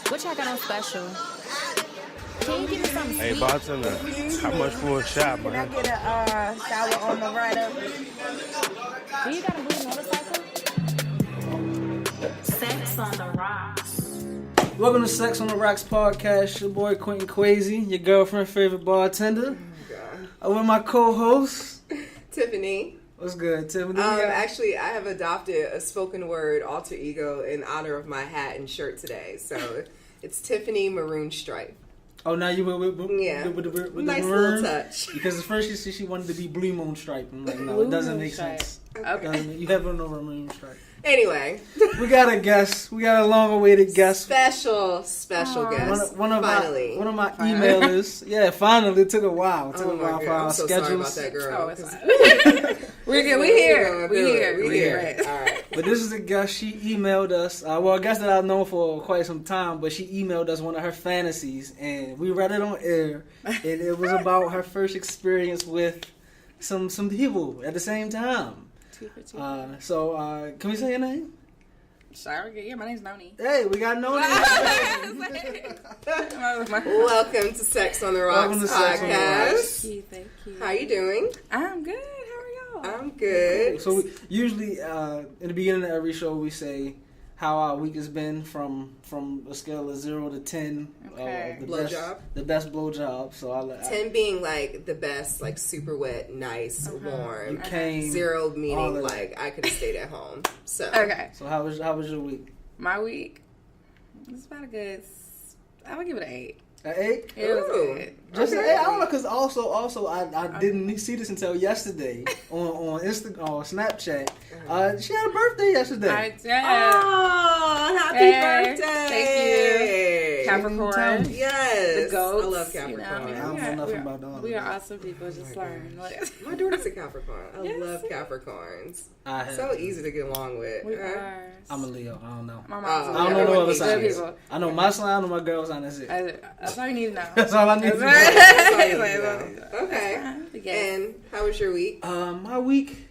What y'all got on special? Can you give me something Hey, sweet? bartender, how much for a shot, Can I man? get a sour on the right up? Do you got a blue motorcycle? Sex on the rocks. Welcome to Sex on the Rocks podcast. Your boy Quentin Quasi, your girlfriend, favorite bartender. I'm with my co-host Tiffany. What's good, Tiffany? Actually, I have adopted a spoken word alter ego in honor of my hat and shirt today. So it's Tiffany Maroon Stripe. Oh, now you with the Nice maroon? little touch. Because at first she wanted to be Blue Moon Stripe. I'm like, no, Blue it doesn't Moon make Stripe. sense. Okay. You have no Maroon Stripe. Anyway, We got a guest. We got a long-awaited guest. special guest. One of Finally. my emailers. Yeah, finally. It took a while. It took Oh a my while God, for our I'm so schedules. sorry about that, girl. Oh, it's fine. We're good. We here. We here. All right. But this is a guest. She emailed us. Well, a guest that I've known for quite some time, but she emailed us one of her fantasies, and we read it on air. And it was about her first experience with some people at the same time. So can we say your name? Sorry, yeah, my name's Noni. Hey, we got Noni. Welcome to Sex on the Rocks Welcome to Sex on the Rocks. podcast. Thank you. How you doing? I'm good. How are y'all? I'm good. So we, usually in the beginning of every show, we say how our week has been from a scale of 0 to 10. Okay. The best blowjob. So I 10 being like the best, like super wet, nice, you warm. came. 0 all meaning of like I could have stayed at home. So Okay. So how was your week? My week. It's about a good. I would give it an 8. An 8? It was Ooh. good. Just Okay. an 8. I don't know, because also I didn't see this until yesterday on Instagram or Snapchat. She had a birthday yesterday. I did. Oh, happy Hey, birthday! thank you. Capricorn. Yes, The goats. I love Capricorn. I don't know nothing about that. We are awesome people. Just learn. My daughter's a Capricorn. I Yes. love Capricorns. I have, So easy to get along with. We huh? are. I'm a Leo. I don't know. My Oh, mom's a I don't know Leo. no everyone other hates signs. you. People. I know my sign. I know my girl sign. That's it. That's all you need to know. That's all I need to know. That's all you need to know. Okay. Yes. And how was your week? My week,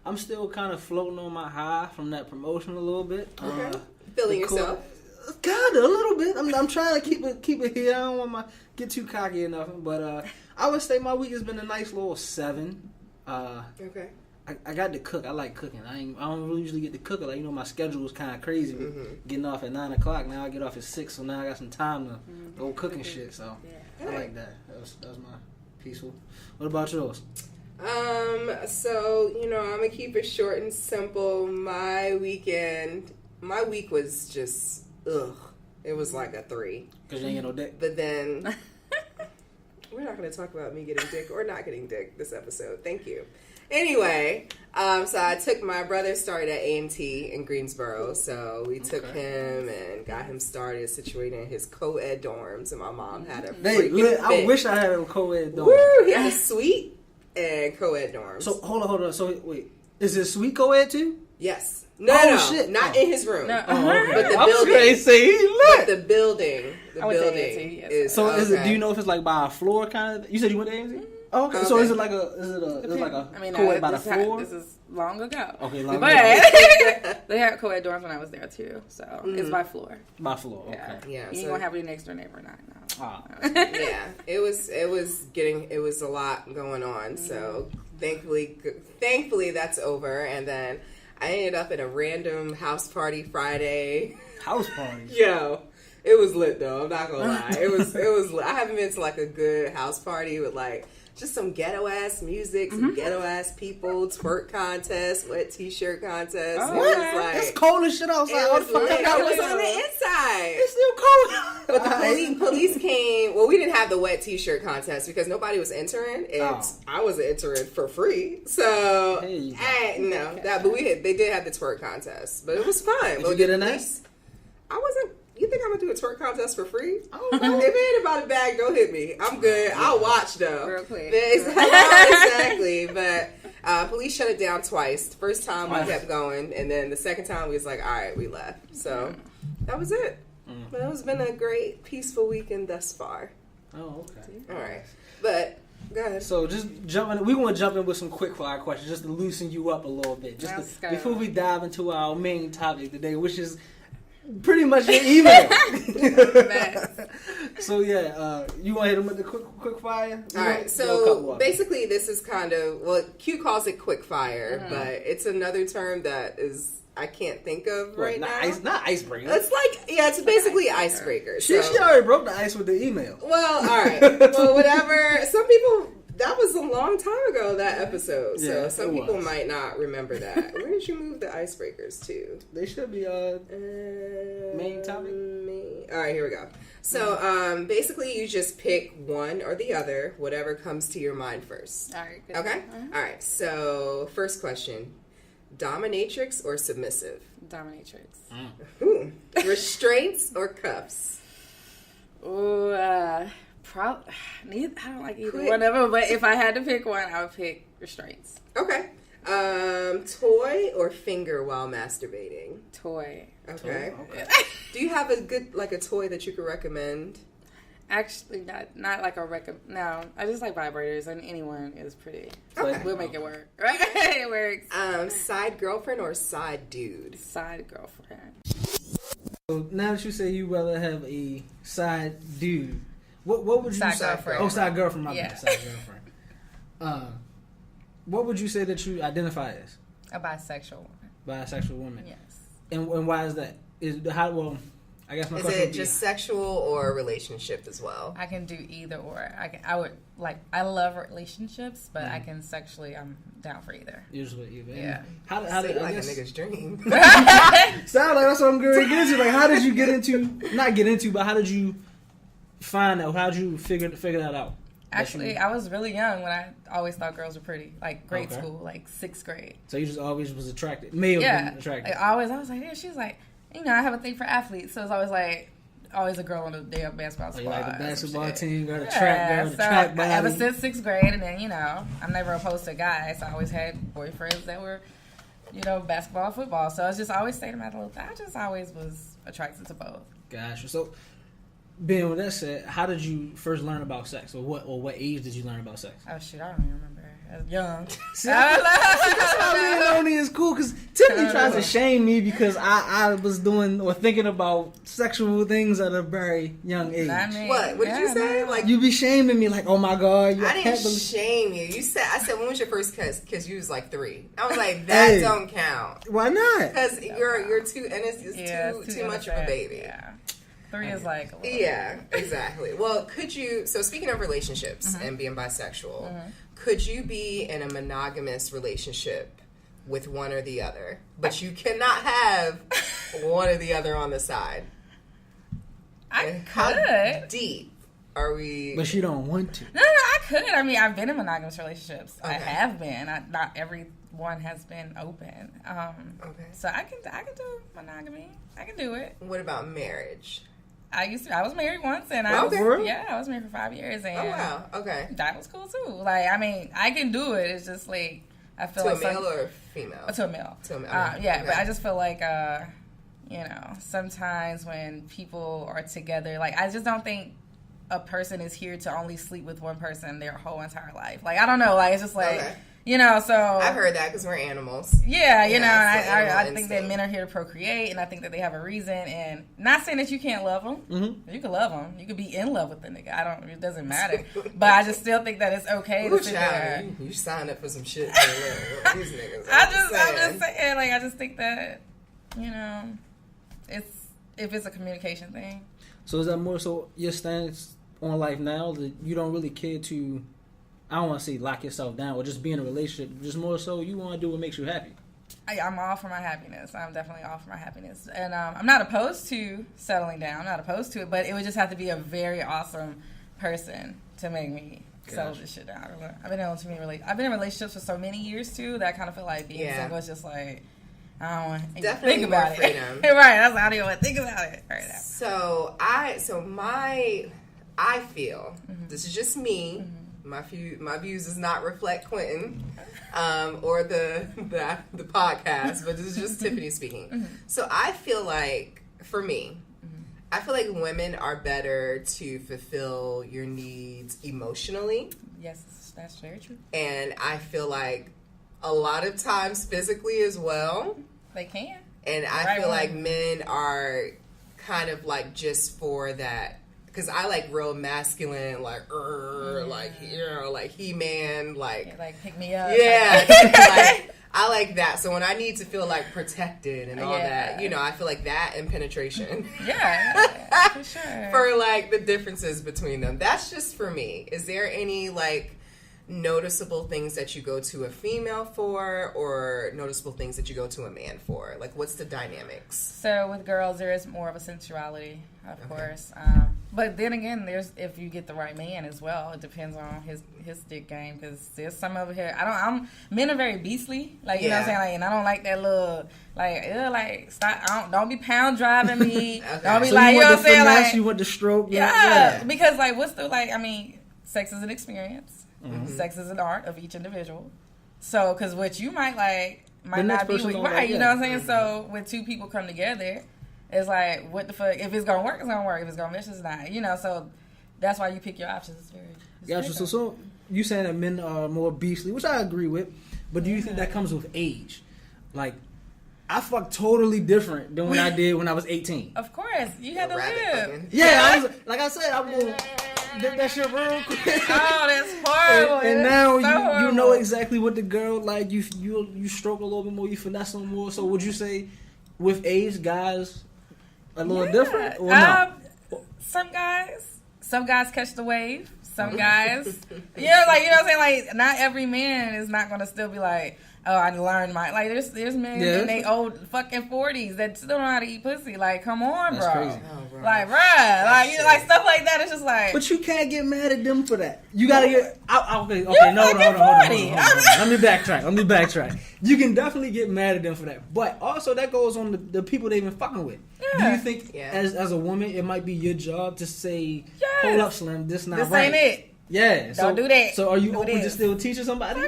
I'm still kind of floating on my high from that promotion a little bit. Okay. Feeling the cool- yourself? Kinda, a little bit. I'm trying to keep it here. I don't want to get too cocky or nothing, but I would say my week has been a nice little 7. Okay. I got to cook. I like cooking. I don't really usually get to cook. Like, my schedule was kind of crazy with getting off at 9 o'clock. Now I get off at 6, so now I got some time to go cooking shit. So I like that. That was my peaceful. What about yours? So, I'm gonna keep it short and simple. My week was just, it was like a 3. Because you ain't get no dick. But then, we're not gonna talk about me getting dick or not getting dick this episode. Thank you. Anyway, so I took my brother started at A&T in Greensboro, so we took him and got him started situated in his co-ed dorms, and my mom had a freaking I fit. wish I had a co-ed dorm. Woo, he had a suite and co-ed dorms. So hold on. So wait, is it sweet co-ed too? Yes. No, Oh, no, shit. not Oh. in his room. No. Oh, okay. But the I was building- gonna say he But lit. the building I would say A&T, yes. is So is it? okay. Do you know if it's like by a floor kind of? You said you went to A&T? Oh, okay. So Okay. is it like a I mean, co-ed by the floor? this is long ago. Okay, long but ago. they had co-ed dorms when I was there too, so it's by floor. By floor. Okay. Yeah, Yeah, You ain't so- gonna have your next door neighbor or not. No. Ah. Yeah, it was a lot going on. So thankfully that's over. And then I ended up at a random house party Friday. House parties. Yo, it was lit though. I'm not gonna lie. It was. I haven't been to like a good house party with like just some ghetto ass music, some ghetto ass people, twerk contest, wet t-shirt contest. Oh, it was okay. like It's cold as shit outside. it What was the fuck lit. I got It was with on the it? inside. It's still cold. But the police came. Well, we didn't have the wet t-shirt contest because nobody was entering, and Oh. I wasn't entering for free. So There you go. but they did have the twerk contest, but it was fun. Did But you get the in there? police- I wasn't. You think I'm gonna do a twerk contest for free? I don't know. If it ain't about a bag, don't hit me. I'm good. I'll watch though. Real quick. Exactly. But police shut it down twice. The first time we kept going, and then the second time we was like, all right, we left. So that was it. But it's been a great, peaceful weekend thus far. Oh, okay. All right. But go ahead. So just jumping, we want to jump in with some quick fire questions just to loosen you up a little bit. Let's go. Before we dive into our main topic today, which is pretty much your email. So yeah, you want to hit them with the quick fire? All right, so basically this is kind of, well, Q calls it quick fire, but it's another term that is I can't think of right now. Not icebreaker. It's like, yeah, it's basically icebreaker. She already broke the ice with the email. Well, all right. Well, whatever. Some people, that was a long time ago, that episode. So some people might not remember that. Where did you move the icebreakers to? They should be main topic. All right, here we go. So basically you just pick one or the other, whatever comes to your mind first. All right. Good. Okay? All right. So first question. Dominatrix or submissive? Dominatrix. Ooh. Restraints or cuffs? Ooh, I don't like either one of them, but if I had to pick one, I would pick restraints. Okay. Toy or finger while masturbating? Toy. Okay. Do you have a good, like a toy that you could recommend? Actually, not like a no, I just like vibrators, and anyone is pretty. So Okay. we'll make it work. Right? It works. Side girlfriend or side dude? Side girlfriend. So now that you say you rather have a side dude, what would you side say? girlfriend. Oh, side girlfriend. My Yeah. bad. Side girlfriend. What would you say that you identify as? A bisexual woman. Bisexual woman. Yes. And why is that? I guess my Is question it would be, just sexual or relationship as well? I can do either or. I love relationships, but I can sexually. I'm down for either. usually either. Yeah. How Sound did like I a guess, nigga's dream. sound like that's what I'm going to get into. Like, how did you get into? Not get into, but how did you find that? How did you figure that out? Actually, I was really young when I always thought girls were pretty. Like grade Okay. school, like 6th grade. So you just always was attracted. May have Yeah. been attracted. Like, I was like, yeah, she's like, you know, I have a thing for athletes, so it's always a girl on the damn basketball Oh, squad. you like the or some basketball shit. team, girl, the Yeah, track girl, the so track body. ever since 6th grade, and then, you know, I'm never opposed to guys. So I always had boyfriends that were, you know, basketball, football. So I just always stayed in my little thing. I just always was attracted to both. Gotcha. So, being with that said, how did you first learn about sex, or what age did you learn about sex? Oh, shit, I don't even remember. I was young. See, that's why being lonely is cool, because Tiffany tries to shame me because I was doing or thinking about sexual things at a very young age. I mean, What did you say? no. Like, You be shaming me like, oh my god, you I can't didn't believe. shame you. I said, when was your first kiss? Because you was like 3. I was like, that Hey. don't count. Why not? Because you're too innocent. Yeah, It's it's too much of a innocent. baby. Yeah. 3 is like a little Yeah, exactly. Well, so speaking of relationships and being bisexual, could you be in a monogamous relationship with one or the other, but you cannot have one or the other on the side? I How could. deep are we? But you don't want to. No, I could. I mean, I've been in monogamous relationships. I Okay. have been. Not every one has been open. Okay. So I can do monogamy. I can do it. What about marriage? I was married once, and I Okay. was married for 5 years, and Oh wow. Okay. that was cool too. Like, I mean, I can do it. It's just like I feel To a like male or female? to a male. To a male. Yeah, Okay. but I just feel like you know, sometimes when people are together, like, I just don't think a person is here to only sleep with one person their whole entire life. Like, I don't know. Like, it's just like, Okay. you know, so. I've heard that because we're animals. Yeah, you know, Yeah, it's the I animal think that instinct. men are here to procreate, and I think that they have a reason. And not saying that you can't love them. Mm-hmm. You can love them. You could be in love with the nigga. It doesn't matter. But I just still think that it's okay Ooh, to sit child, there. you signed up for some shit. These niggas. I'm just saying, like, I just think that, you know, if it's a communication thing. So is that more so your stance on life now that you don't really care to, I don't want to say lock yourself down or just be in a relationship, just more so you want to do what makes you happy? I'm all for my happiness. I'm definitely all for my happiness. And I'm not opposed to settling down. I'm not opposed to it, but it would just have to be a very awesome person to make me settle this shit down. I've been in relationships for so many years too that I kind of feel like being single is just like, I don't want to Definitely think more about freedom. it. Right, that's I don't even want to think about it right now. So I feel this is just me. My views does not reflect Quentin or the podcast, but this is just Tiffany speaking. So I feel like, for me, I feel like women are better to fulfill your needs emotionally, Yes, that's very true. and I feel like a lot of times physically as well. They can. And I Right feel on. like men are kind of like just for that, because I like real masculine, like like like He-Man, like pick me up. Yeah, like I like that. So when I need to feel like protected and all that, I feel like that and penetration. Yeah, for sure. For like the differences between them. That's just for me. Is there any like noticeable things that you go to a female for, or noticeable things that you go to a man for? Like, what's the dynamics? So with girls, there is more of a sensuality, of course. But then again, there's if you get the right man as well. It depends on his dick game, because there's some over here. Men are very beastly, like you know what I'm saying, like, and I don't like that little like stop. Don't be pound driving me. Okay. Don't be So like, you you know want what I'm the saying, finesse, like you want the stroke. yeah, because like what's the like? I mean, sex is an experience. Mm-hmm. Sex is an art of each individual. So, because what you might like might The next not be person what don't right. like, You yeah. know what I'm saying? So, when two people come together, it's like, what the fuck? If it's gonna work, it's gonna work. If it's gonna miss, it's not. You know, so that's why you pick your options. It's Gotcha. very So you saying that men are more beastly, which I agree with, but do you think that comes with age? Like, I fuck totally different than when I did when I was 18. Of course, you had to Rabbit live. fucking. Yeah, I was, like I said, I'm gonna get that shit real quick. Oh, that's horrible. And It's now so you horrible. know exactly what the girl like. You stroke a little bit more, you finesse them more. So would you say with age, guys a little different or not? Some guys catch the wave. Some guys, yeah, like you know what I'm saying. Like not every man is not gonna still be like, oh, I learned my like. There's men in their old fucking 40s that still don't know how to eat pussy. Like, come on, That's bro. crazy. Oh, bro. Like, bruh, like you know, like stuff like that. It's just like, But you can't get mad at them for that. You gotta get. Okay. No, fucking hold on. 40. Let me backtrack. You can definitely get mad at them for that. But also that goes on the people they've been fucking with. Do Yeah. you think as a woman it might be your job to say, Yes. hold up, Slim, this not this right? ain't it. Yeah. Don't do that. So are you Do open to this. still teaching somebody?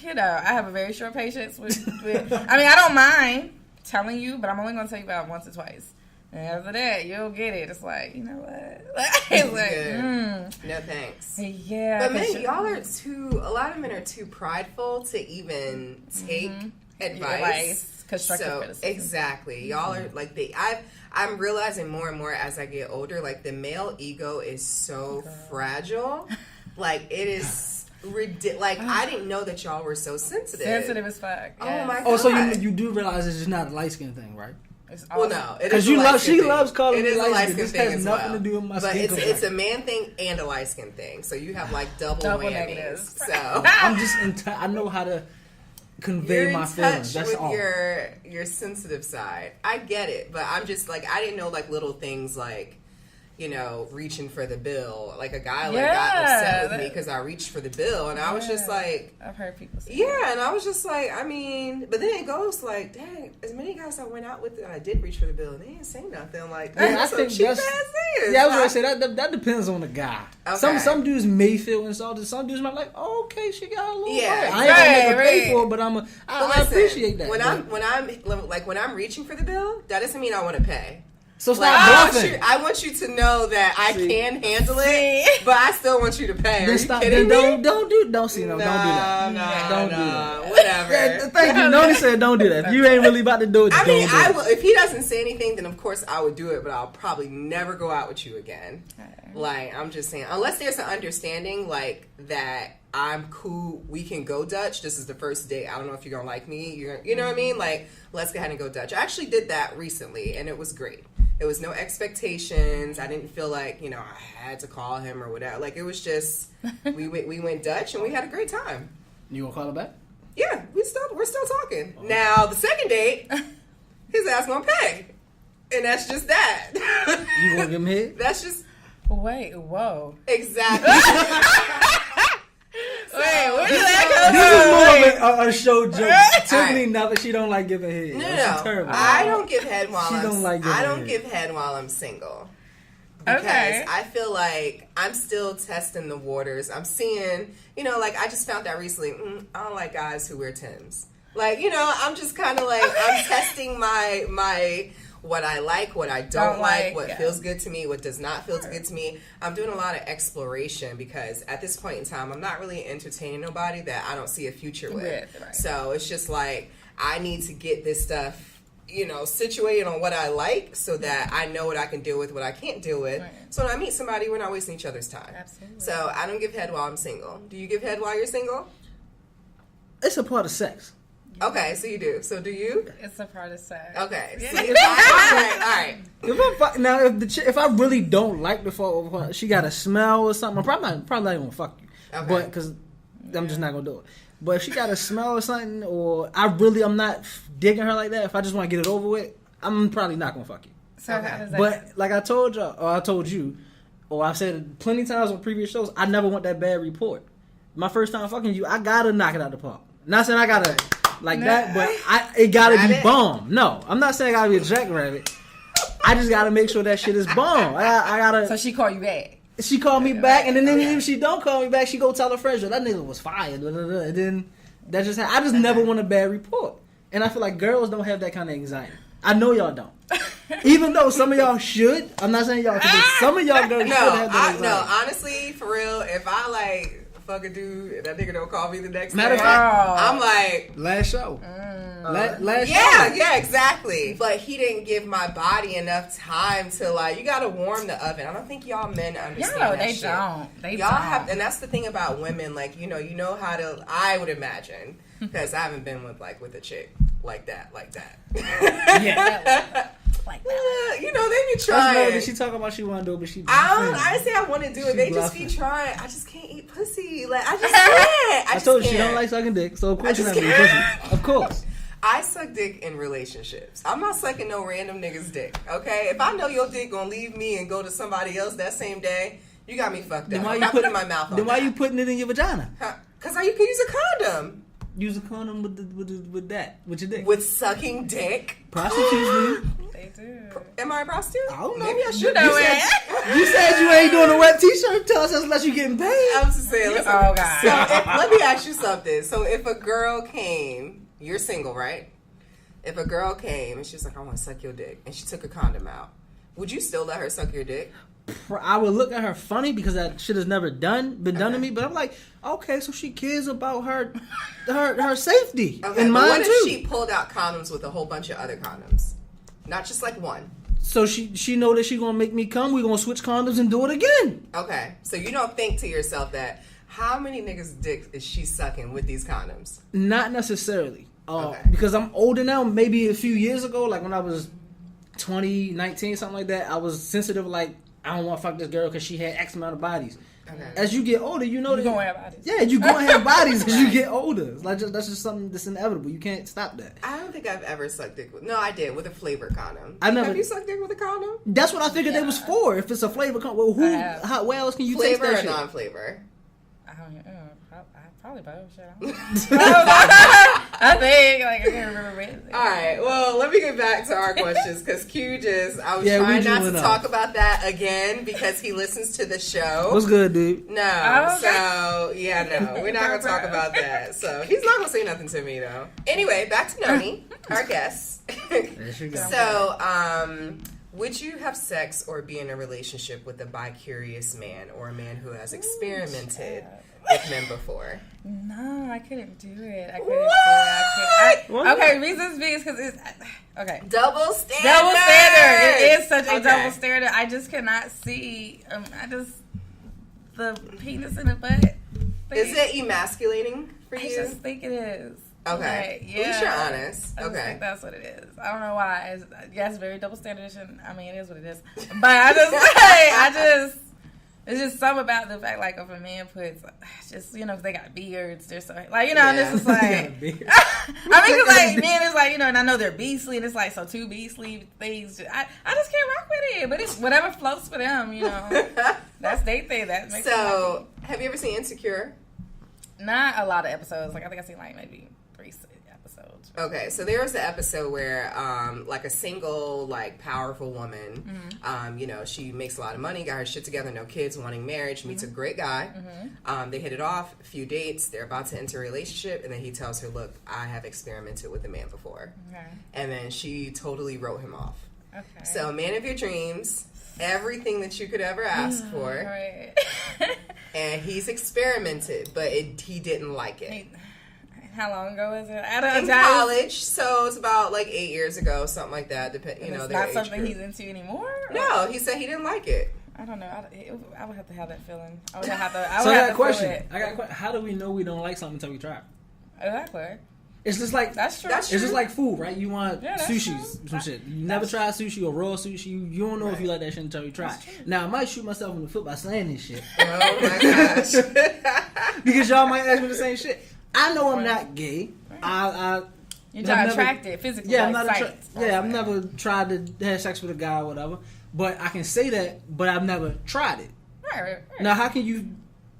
You know, I have a very short patience with I mean, I don't mind telling you, but I'm only gonna tell you about it once or twice. And after that, you'll get it. It's like, you know what? It's like, Good. No thanks. yeah. But men, 'cause y'all are a lot of men are too prideful to even take advice. Constructive So criticism. exactly, y'all are like I'm realizing more and more as I get older, like the male ego is so fragile. Like it is ridiculous. Like I didn't know that y'all were so sensitive. Sensitive as fuck. Oh yes. my god. Oh, so you do realize it's just not a light skin thing, right? It's Well, awesome. no, it Because is a light skin she thing. loves calling It me is a light light skin. skin This thing has as nothing well. to do with my But skin it's complexion. a man thing and a light skin thing. So you have like double whammies. negatives. So I'm just I know how to convey you're in my touch feelings. That's with all. your sensitive side. I get it, but I'm just like I didn't know like little things like, you know, reaching for the bill. Like a guy like got upset with me because I reached for the bill, and I was just like, I've heard people say yeah, and I was just like, I mean, but then it goes like, dang, as many guys I went out with that I did reach for the bill, and they didn't say nothing. Like, Yeah, I that's some think cheap that's- ass is. Yeah, I was gonna say that depends on the guy. Okay. Some dudes may feel insulted. Some dudes might be like, oh, okay, she got a little. Yeah, right. I ain't gonna make her pay right. for it, but I But listen, appreciate that. When I'm reaching for the bill, that doesn't mean I want to pay. So Like, stop bluffing. I want you to know that I See. can handle it, See. but I still want you to pay. Are Then you stop. kidding Then me? don't do that. No, Don't do that. Whatever. Yeah, thank you. Noni said don't do that. If you ain't really about to do it, I mean, don't do I it. will. If he doesn't say anything, then of course I would do it. But I'll probably never go out with you again. Like I'm just saying, unless there's an understanding like that. I'm cool. We can go Dutch. This is the first date. I don't know if you're gonna like me. You know what I mean? Like, let's go ahead and go Dutch. I actually did that recently, and it was great. It was no expectations. I didn't feel like I had to call him or whatever. Like it was just we went Dutch and we had a great time. You gonna call her back? Yeah, we're still talking. Now the second date, his ass gonna pay, and that's just that. You gonna give him head? That's just Wait, whoa. exactly. Wait, where did This that is more of a show joke. Tiffany, Right. never. She don't like giving head. No, She's terrible. I don't give head while She don't like I giving don't head. give head while I'm single. Because Okay. I feel like I'm still testing the waters. I'm seeing, like I just found out recently, I don't like guys who wear Timbs. Like, I'm just kind of like, I'm testing my what I like, what I don't like, what yeah. feels good to me, what does not feel good to me. I'm doing a lot of exploration because at this point in time, I'm not really entertaining nobody that I don't see a future with. Right. So it's just like, I need to get this stuff situated on what I like so that I know what I can deal with, what I can't deal with. Right. So when I meet somebody, we're not wasting each other's time. Absolutely. So I don't give head while I'm single. Do you give head while you're single? It's a part of sex. Okay, so you do. So do you? It's a part of sex. Okay. Yeah. So all right. If I really don't like the fuck, she got a smell or something, I'm probably not gonna fuck you. Okay. But because I'm just not gonna do it. But if she got a smell or something, or I'm not digging her like that, if I just want to get it over with, I'm probably not gonna fuck you. So Okay. how does that? But like I told y'all, or I told you, or I've said it plenty times on previous shows, I never want that bad report. My first time fucking you, I gotta knock it out the park. Not saying I gotta like that, but it gotta be Rabbit? bomb. No, I'm not saying I gotta be a jackrabbit. I just gotta make sure that shit is bomb. I gotta. So she called you back. She called me back, and then even if she don't call me back, she go tell her friends that nigga was fired. Blah, blah, blah. And then that just I just never want a bad report, and I feel like girls don't have that kind of anxiety. I know y'all don't. Even though some of y'all should, I'm not saying y'all, but some of y'all girls should have that anxiety. No, honestly, for real, if I like fuck a dude and that nigga don't call me the next Matter day, of fact, I'm like, last show. Last yeah, show. yeah, exactly. But he didn't give my body enough time to like. You gotta warm the oven. I don't think y'all men understand No, that they shit. don't. They Y'all don't. have, and that's the thing about women. Like you know how to. I would imagine because I haven't been with a chick like that. Yeah. Like that. You know they be I know trying. that she talking about she want to do it, but she. I didn't say I want to do it. She They just be bluffing. trying. I just can't eat pussy. Like I just can't. I just told you she can't. don't like sucking dick, so of course I she's not just gonna can't. pussy. Of course. I suck dick in relationships. I'm not sucking no random nigga's dick. Okay, if I know your dick gonna leave me and go to somebody else that same day, you got me fucked Then up. why I'm you not put putting my mouth on Then why that. you putting it in your vagina? Because you can use a condom Use a condom with that with your dick. with sucking dick. Prostitutes do. They do. Am I a prostitute? I don't know. Maybe I You should. know be. it. You said you ain't doing a wet t-shirt. Tell us unless you getting paid. I'm just saying. Listen. Oh, God. So let me ask you something. So if a girl came, you're single, right? If a girl came and she's like, I want to suck your dick, and she took a condom out, would you still let her suck your dick? I would look at her funny because that shit has never been done to me. But I'm like, okay, so she cares about her safety Okay, and but mine what if too. she pulled out condoms with a whole bunch of other condoms? Not just like one. So she know that she gonna make me come. We gonna switch condoms and do it again. Okay, so you don't think to yourself that how many niggas' dick is she sucking with these condoms? Not necessarily. Okay. Because I'm older now. Maybe a few years ago, like when I was 20, 19, something like that, I was sensitive. Like I don't want to fuck this girl because she had X amount of bodies. Okay. As you get older, you know You that gonna have bodies. Yeah, you gonna have bodies as you get older. It's like that's just something that's inevitable. You can't stop that. I don't think I've ever sucked dick with. No, I did with a flavor condom. I never- Have you sucked dick with a condom? That's what I figured it was for. If it's a flavor, well, I have. where else can you Flavor taste or that shit? non-flavor? I don't know. Probably both. Shit, I don't know. I think I can't remember. All right. Well, let me get back to our questions because Q I was Yeah, we trying just not to went talk off. about that again because he listens to the show. What's good, dude? No. Oh, okay. So, yeah, no. We're not going to talk about that. So, he's not going to say nothing to me, though. Anyway, back to Noni, our guest. There she goes. So, would you have sex or be in a relationship with a bi-curious man or a man who has experimented with men before? No, I couldn't do it. I couldn't What? do it. Okay, reasons being because it's okay. Double standard. Double standard. It is such a Okay. double standard. I just cannot see. The penis in the butt. Is it emasculating for I you? just think it is. Okay. Like, At least you're honest. I just Okay. think that's what it is. I don't know why. It's very double standard. I mean, it is what it is. But I just, it's just something about the fact, like, if a man puts, just, if they got beards, they're so, like, and it's just like, I mean, because, like, men is like, and I know they're beastly, and it's like, so two beastly things, I just can't rock with it, but it's whatever floats for them, that's their thing, that makes them So, have you ever seen Insecure? happy. Not a lot of episodes, like, I think I've seen, like, maybe 3 episodes. Okay, so there was an episode where, like a single, like powerful woman, she makes a lot of money, got her shit together, no kids, wanting marriage, meets a great guy. They hit it off, a few dates, they're about to enter a relationship, and then he tells her, "Look, I have experimented with a man before," Okay. and then she totally wrote him off. Okay. So, man of your dreams, everything that you could ever ask for, Right. and he's experimented, but he didn't like it. How long ago is it? In college, so it's about like 8 years ago, something like that. You know, it's their not age something group. he's into anymore. No, he said he didn't like it. I don't know. I would have to have that feeling. I would have to. So I got a feel question. it. I got a question. How do we know we don't like something until we try it? Exactly. It's just like That's true. That's it's just like food, right? You want Yeah, that's sushi, true. some shit. You never try sushi or raw sushi. You don't know if you Right. like that shit until you try it. Now I might shoot myself in the foot by saying this shit Oh my gosh. because y'all might ask me the same shit. I know I'm not gay. I You're I've not never- attracted physically. yeah, I'm like not. sight. Yeah, I've never tried to have sex with a guy or whatever. But I can say that. But I've never tried it. Right. Now, how can you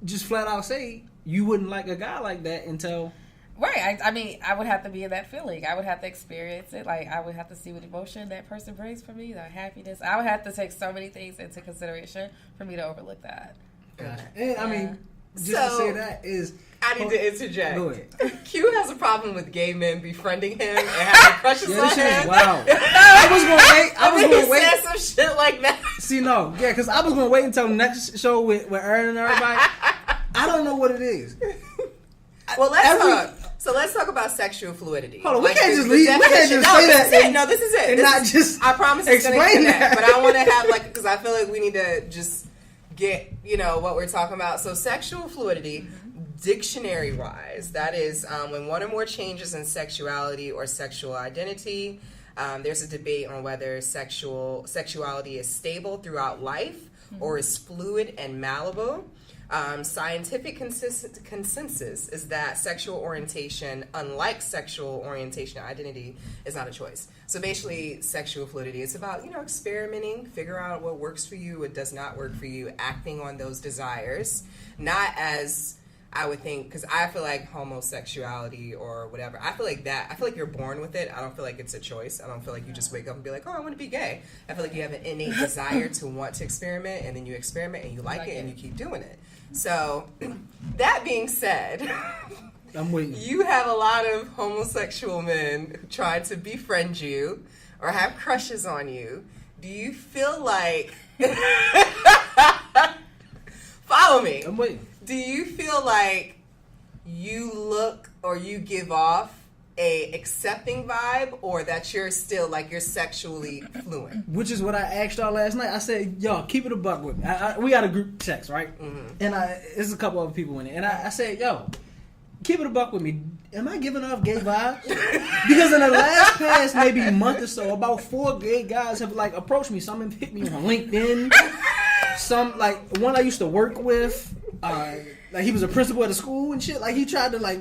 just flat out say you wouldn't like a guy like that until? Right. I mean, I would have to be in that feeling. I would have to experience it. Like, I would have to see what emotion that person brings for me, the happiness. I would have to take so many things into consideration for me to overlook that. And I mean, just to So- say that is. I need to interject. Go ahead. Q has a problem with gay men befriending him and having crushes Yeah, on this shit is him. wild. I was gonna wait. I was And then gonna he wait. said some shit like that. See, no, yeah, because I was gonna wait until next show with Aaron and everybody. I don't know what it is. Well, let's Every- talk. So let's talk about sexual fluidity. Hold on, we can't the- just the leave- we can't definition. just No, say this that is it. and- No, this is it. and This not is- just I promise it's going to explain connect. that. But I want to have because I feel like we need to just get what we're talking about. So sexual fluidity, dictionary wise, that is when one or more changes in sexuality or sexual identity. There's a debate on whether sexuality is stable throughout life or is fluid and malleable. Scientific consensus is that sexual orientation, unlike sexual orientation or identity, is not a choice. So basically, sexual fluidity is about, experimenting, figure out what works for you, what does not work for you, acting on those desires, not as I would think, because I feel like homosexuality or whatever, I feel like you're born with it. I don't feel like it's a choice. I don't feel like you just wake up and be like, oh, I want to be gay. I feel like you have an innate desire to want to experiment, and then you experiment and you like it and you keep doing it. So, that being said, I'm waiting. you have a lot of homosexual men who try to befriend you or have crushes on you. Do you feel like... Follow me. I'm waiting. Do you feel like you look or you give off a accepting vibe, or that you're still like you're sexually fluent? Which is what I asked y'all last night. I said, y'all, keep it a buck with me. We got a group text, right? Mm-hmm. And there's a couple other people in it. And I said, yo, keep it a buck with me. Am I giving off gay vibes? Because in the past maybe month or so, about 4 gay guys have approached me. Some have hit me on LinkedIn. Some one I used to work with. He was a principal at a school and shit. He tried to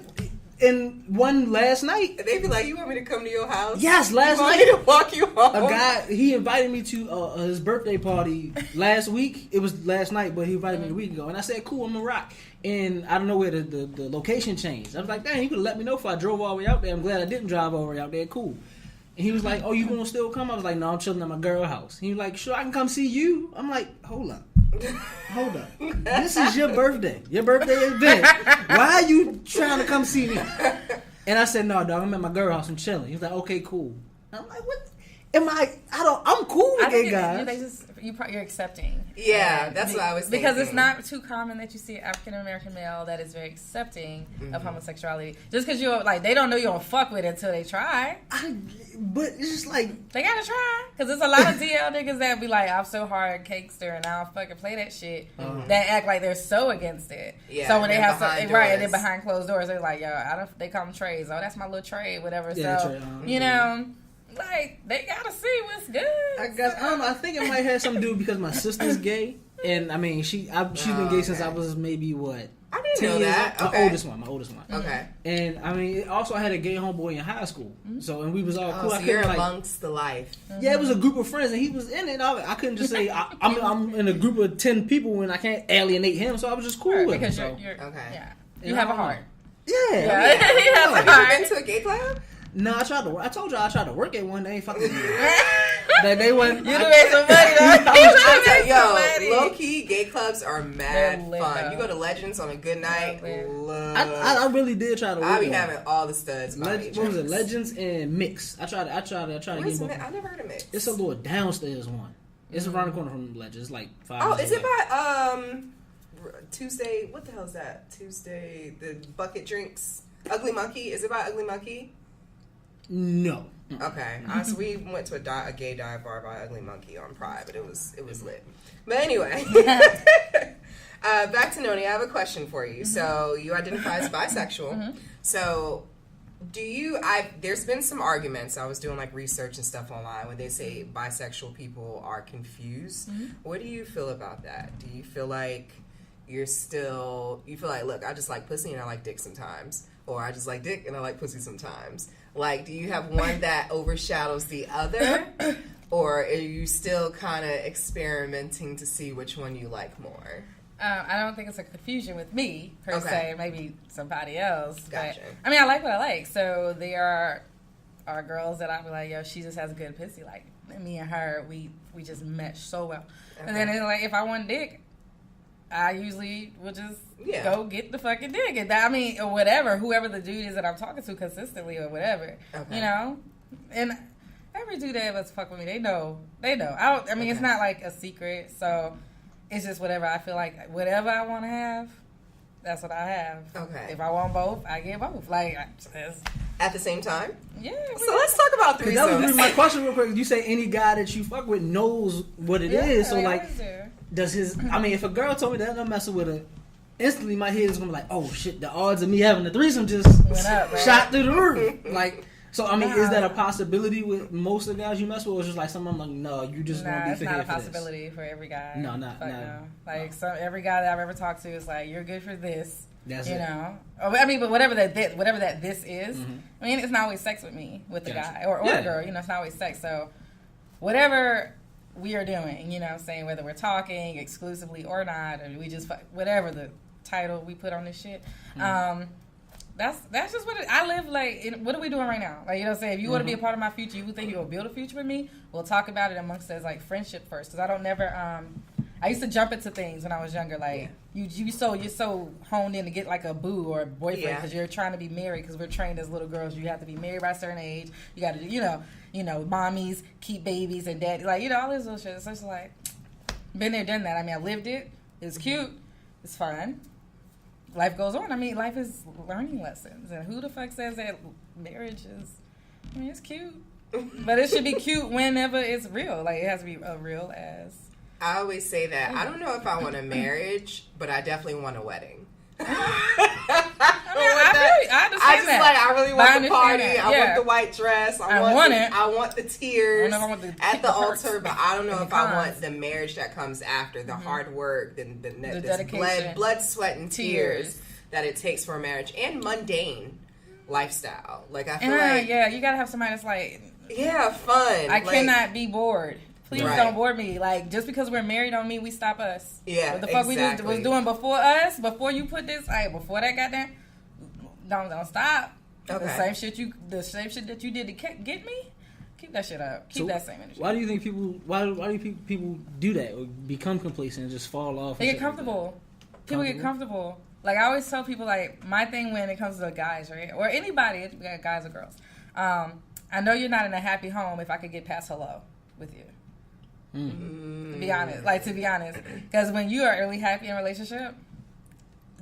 and one last night. They be like, "You want me to come to your house?" Yes, last you want night. me to walk you home? A guy, he invited me to his birthday party last week. It was last night, but he invited me a week ago. And I said, cool, I'm gonna rock. And I don't know where the location changed. I was like, dang, you could have let me know if I drove all the way out there. I'm glad I didn't drive all the way out there. Cool. And he was like, oh, you gonna still come? I was like, no, I'm chilling at my girl house. He was like, sure, I can come see you. I'm like, hold up. Hold up. This is your birthday. Your birthday event. Why are you trying to come see me? And I said, no, dog, I'm at my girl house. I'm chilling. He was like, okay, cool. I'm like, what? I'm cool with gay guys. You're accepting. Yeah, that's what I was thinking. Because it's not too common that you see an African American male that is very accepting of homosexuality. Just because they don't know you don't fuck with it until they try. But it's just They gotta try. Because there's a lot of DL niggas that be like, I'm so hard cakester and I don't fucking play that shit. That act like they're so against it. Yeah, so when they have behind something, right, and doors. then behind closed doors, they're like, they call them trays. Oh, that's my little tray, whatever. Yeah, so, tray, they gotta see what's good. I guess I don't know. I think it might have something to do because my sister's gay, and I mean she's been gay since I was maybe what. I didn't 10 know years that. old. Okay. My oldest one. Okay. And I mean, also I had a gay homeboy in high school, and we was all cool. So I you're couldn't amongst the life. yeah, it was a group of friends, and he was in it. I couldn't just say I'm in a group of 10 people and I can't alienate him, so I was just cool Right, with him. because So. you're Okay. yeah. Yeah, You have a I don't heart. Yeah. Yeah. You have a Have you ever heart. been to a gay club? No, I told y'all I tried to work at one. They ain't fucking with me. They wouldn't. You done made some money though. I'm telling you, low key, gay clubs are mad They're lit, fun. though. You go to Legends on a good night. They're lit. I really did try to work. I be at having one. all the studs. What was it? Legends and Mix. I tried to Where's get Mix? both. I never heard of Mix. It's a little downstairs one. It's around the corner from Legends. It's like 5 Oh, minutes is it away. by Tuesday? What the hell is that? Tuesday, the bucket drinks. Ugly Monkey. Is it by Ugly Monkey? No. Okay. So we went to a gay dive bar by Ugly Monkey on Pride, but it was lit. But anyway, back to Noni. I have a question for you. So you identify as bisexual. So there's been some arguments. I was doing like research and stuff online when they say bisexual people are confused. What do you feel about that? Do you feel like look, I just like pussy and I like dick sometimes, or I just like dick and I like pussy sometimes? Like, do you have one that overshadows the other, or are you still kind of experimenting to see which one you like more? I don't think it's a confusion with me, per se. Maybe somebody else. Gotcha. But, I mean, I like what I like. So there are girls that I'll be like, yo, she just has a good pussy. Like, me and her, we just mesh so well. Okay. And then it's like, if I want dick, I usually will just go get the fucking dick. And that, I mean, or whatever, whoever the dude is that I'm talking to consistently or whatever. Okay. You know? And every dude that ever fuck with me, they know. I mean, it's not like a secret, so... It's just whatever I feel like, whatever I want to have, that's what I have. Okay. If I want both, I get both. Like, at the same time? Yeah. So let's talk about threesomes. That was really my question real quick. You say any guy that you fuck with knows what it is. So, like, does his... I mean, if a girl told me that I'm messing with her, instantly my head is going to be like, oh, shit, the odds of me having a threesome just went up, right? Shot through the roof. Like... So, I mean, is that a possibility with most of the guys you mess with? Or is just like some of them like, no, you just want to be for here for this? It's not a possibility for every guy. No, not. Like, every guy that I've ever talked to is like, you're good for this. That's you it. know? I mean, but whatever that this is, I mean, it's not always sex with me, with the guy. Or a girl, you know, it's not always sex. So, whatever we are doing, you know what I'm saying, whether we're talking exclusively or not, or we just, whatever the title we put on this shit, That's just what I live like. What are we doing right now? Like, you know what I'm saying? If you want to be a part of my future, you think you will build a future with me, we'll talk about it amongst us, like, friendship first. Because I don't never, I used to jump into things when I was younger. Like, you're so honed in to get, like, a boo or a boyfriend because you're trying to be married, because we're trained as little girls. You have to be married by a certain age. You got to, you know, mommies keep babies and daddy. Like, you know, all this little shit. So it's like, been there, done that. I mean, I lived it. It's cute. It's fun. Life goes on. I mean, life is learning lessons. And who the fuck says that marriage is... I mean, it's cute. But it should be cute whenever it's real. Like, it has to be real as... I always say that. I don't know if I want a marriage, but I definitely want a wedding. I really want the party. I want the white dress. I want the tears at the altar, but I don't know if I want the marriage that comes after, the hard work, the dedication, blood, sweat, and tears that it takes for a marriage, and mundane lifestyle. Like, I feel like... Yeah, you gotta have somebody that's like... Yeah, fun. I cannot be bored. Please don't bore me. Like, just because we're married don't mean we stop us. Yeah, what the fuck we was doing before us, before you put this, before that got there, don't stop. Okay. The same shit that you did to get me, keep that shit up. Keep that same energy. Why do you think people do that or become complacent and just fall off? They get comfortable. People get comfortable. Like, I always tell people, like, my thing when it comes to guys, right, or anybody, guys or girls, I know you're not in a happy home if I could get past hello with you. To be honest, because when you are really happy in a relationship,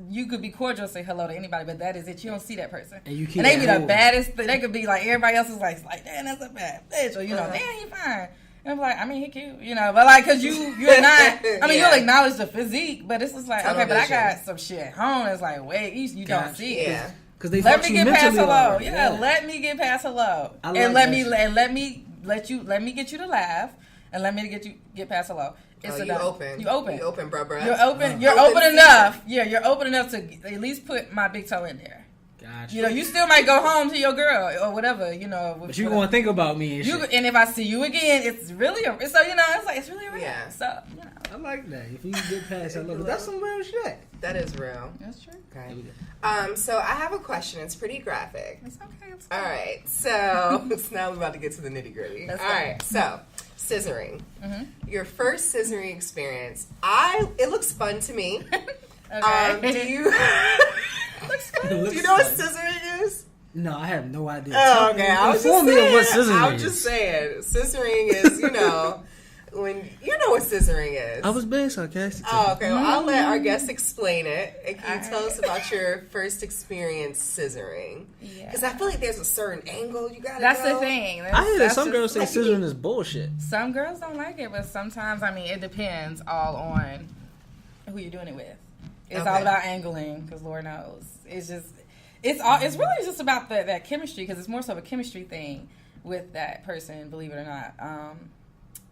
you could be cordial, say hello to anybody, but that is it. You don't see that person, and they be the baddest. They could be like, everybody else is like, damn, that's a bad bitch, or damn, he fine. And I'm like, I mean, he cute, but like, cause you're not. I mean, you'll acknowledge the physique, but it's just like, okay, but I got some shit at home. It's like, wait, you don't see it. Yeah. Because they let me get past hello. Let me get past hello, and let me get you to laugh. And let me get past hello. You open, bruh. You're open. You're open enough. Yeah, you're open enough to at least put my big toe in there. Gotcha. You still might go home to your girl or whatever. But you gonna think about me and if I see you again, it's really it's like it's really real. Yeah. So I like that. If you can get past hello, but that's some real shit. That is real. That's true. Okay. So I have a question. It's pretty graphic. It's okay. All right. So now we're about to get to the nitty gritty. All right. So. Scissoring. Your first scissoring experience. It looks fun to me. Okay. Do you know what scissoring is? No, I have no idea. Oh, okay. I was just saying. Scissoring is, when you know what scissoring is. I was being sarcastic. Oh, okay. Well, I'll let our guest explain it. And can you tell us about your first experience scissoring? Yeah. Because I feel like there's a certain angle you gotta That's go. the thing. I hear that That's some just- girls say scissoring is bullshit. Some girls don't like it, but sometimes, I mean, it depends all on who you're doing it with. It's all Okay. about angling, because Lord knows. It's really just about that chemistry, because it's more so of a chemistry thing with that person, believe it or not.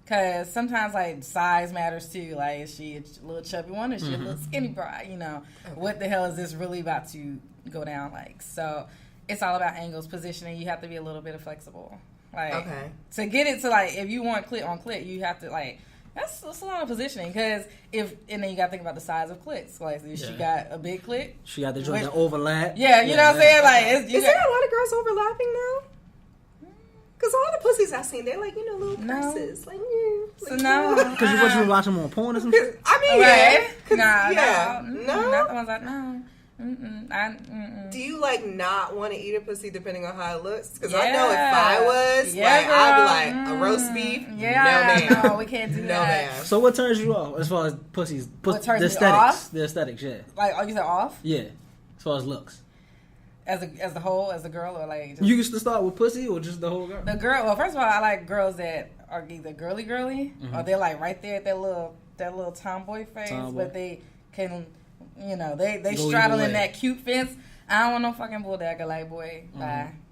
Because sometimes, like, size matters too. Like, is she a little chubby one, or is she a little skinny bride? You know, what the hell is this really about to go down like? So it's all about angles, positioning. You have to be a little bit flexible. Like, to get it to, like, if you want clit on clit, you have to, like, that's a lot of positioning. Because and then you got to think about the size of clits. Like, if she got a big clit. She got the joint that overlap. Yeah, you know what I'm saying? Like, Is there a lot of girls overlapping now? Because all the pussies I've seen, they're like, little purses. Like, so no. Because you watch them on porn or some shit? I mean, Right? yeah. No. Not the ones like, no. Do you, like, not want to eat a pussy depending on how it looks? Because I Yeah. know if I was, Yeah, like, I'd be girl. like, a roast beef? Yeah, No, ma'am. no, we can't do No, that. ma'am. So what turns you off as far as pussies? What turns the me aesthetics. off? The aesthetics, yeah. Like, oh, you said off? Yeah. As far as looks. As the whole, as a girl, or like just You used to start with pussy or just the whole girl? the girl? Well, first of all, I like girls that are either girly, or they're like right there at that little tomboy phase, Tomboy. but they can, they Go straddle either in way. that cute fence. I don't want no fucking bulldagger, like, boy, bye.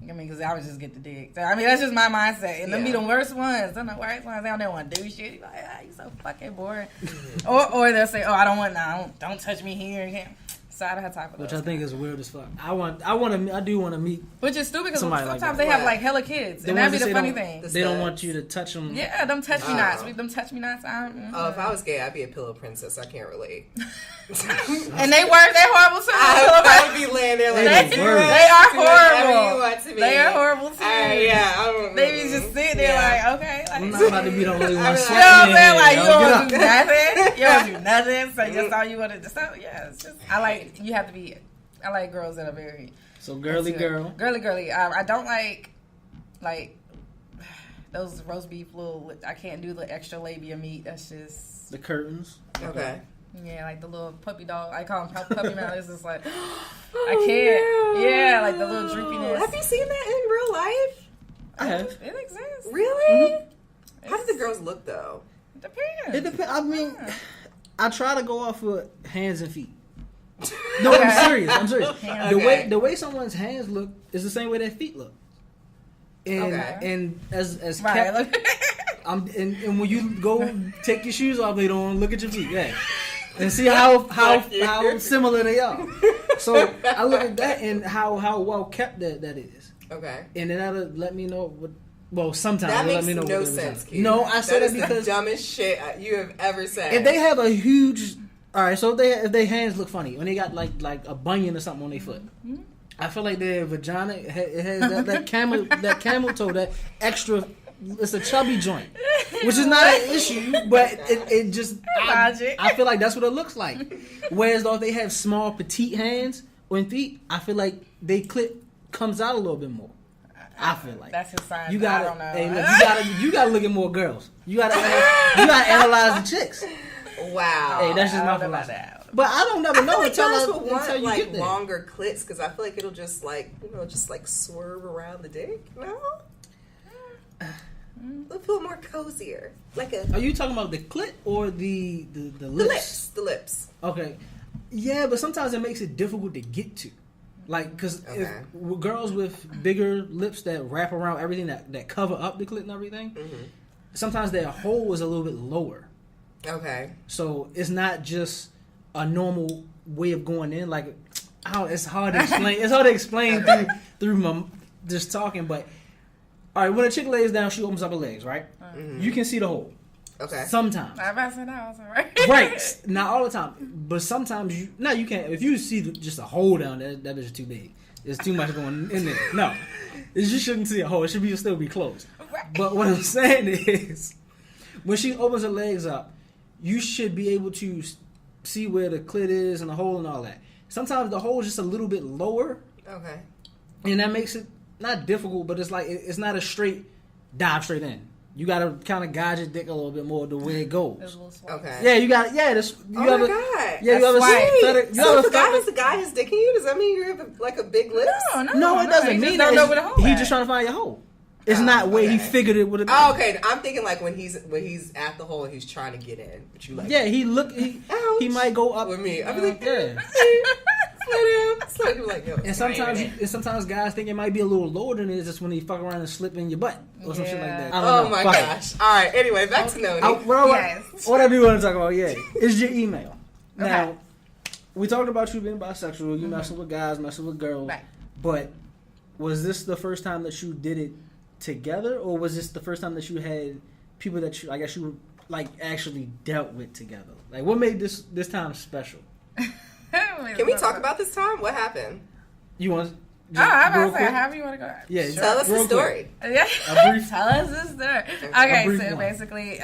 I mean, because I would just get the dick. So, I mean, that's just my mindset. And them be the worst ones. Them the worst ones. They don't want to do shit. You're like, you so fucking boring. or they'll say, I don't want, don't touch me here. You can't. So I don't have time for Which those. I think is weird as fuck. I do want to meet. Which is stupid because Somebody like sometimes that. they have What? like hella kids, The and that'd ones be that the say funny don't- thing. They don't want you to touch them. Yeah, them touch me Oh. nots. Them touch me nots. Oh, if I was gay, I'd be a pillow princess. I can't relate. And they work. They're horrible too. I would be laying there like, They do were. They are do whatever you horrible. want to me. They are horrible too. Yeah, I don't They be just sitting there like, okay, like, I'm not about to be the only one I'm sweating. you know what I'm saying? Like, you Yo, get don't up. do nothing. You don't do nothing. So that's all you want to do. So yeah, it's just you have to be. I like girls that are very So girly into it. girl. girly. I don't like those roast beef little. I can't do the extra labia meat. That's just The curtains. Okay. yeah, like the little puppy dog. I call them puppy mouth. It's just like I can't. Yeah, like the little droopiness. Have you seen that in real life? I have. It exists. Really? Mm-hmm. How do the girls look though? Depends. It depends. I mean, Yeah. I try to go off with hands and feet. No, Okay. I'm serious. Okay. The way someone's hands look is the same way their feet look. And Okay. and as Right. Cap, Look. and when you go take your shoes off, they don't look at your feet. Yeah. And see how similar they are. So I look at that and how well kept that is. Okay. And then that'll let me know what. Well, sometimes That it'll makes let me know no what they sense, was. Q. No, I said that that is because the dumbest shit you have ever said. if they have a huge, all right, so if their hands look funny when they got like a bunion or something on their foot, I feel like their vagina it has that camel toe, that extra. It's a chubby joint, which is not an issue, but it just Logic. I feel like that's what it looks like. Whereas though if they have small petite hands or feet, I feel like they clit comes out a little bit more. I feel like That's his sign. you I gotta, don't know. hey, look, you gotta look at more girls. You gotta analyze the chicks. wow. Hey, that's just I my don't know about philosophy. that. But I don't never I feel know like guys until will want you like get there. longer clits because I feel like it'll just like just like swerve around the dick. No, it'll feel more cozier, like a Are you talking about the clit or the the lips? lips. The lips. Okay, yeah, but sometimes it makes it difficult to get to. Like, because Okay. if girls with bigger lips that wrap around everything that cover up the clit and everything, sometimes their hole is a little bit lower. Okay. So it's not just a normal way of going in. Like, it's hard to explain. It's hard to explain through my just talking. But all right, when a chick lays down, she opens up her legs. Right, you can see the hole. Okay. Sometimes, I about to say that also, right? right? Not all the time, but sometimes you can't. If you see just a hole down there, that bitch is too big. There's too much going in there. No, you shouldn't see a hole. It should still be closed. But what I'm saying is, when she opens her legs up, you should be able to see where the clit is and the hole and all that. Sometimes the hole is just a little bit lower, Okay. and that makes it not difficult, but it's like it's not a straight dive straight in. you gotta kind of guide your dick a little bit more the way it goes. There's a little swipe. Okay. Yeah, you got. Yeah, this. You Oh have my a, god. Yeah, you have a. That's set- you So have if a a guy has a guy is dicking you, does that mean you have like a big lips? No, it doesn't He mean just that. don't know where the hole He at. just trying to find your hole. It's Oh, not where he okay. figured it would have. Oh, okay. I'm thinking like when he's at the hole and he's trying to get in, but you like Yeah, he look. He Ouch. might go up with me. I'm like, Yeah. slow down. You're like, yo, And sometimes guys think it might be a little lower than it is just when he fuck around and slip in your butt or some shit like that. I don't Oh know. my Fuck it. gosh. All right. Anyway, back to Noni. Yes. Whatever you want to talk about, yeah, is your email. Now, Okay. we talked about you being bisexual. You messing with guys, messing with girls. Right. But was this the first time that you did it together, or was this the first time that you had people that you, I guess you like actually dealt with together? Like, what made this time special? Can we talk about this time? What happened? You want? Oh, I'm real about to say, quick? however you want to go. Yeah, Tell us the real story. Yeah. A brief- Tell us this story. A Okay, brief so one. basically,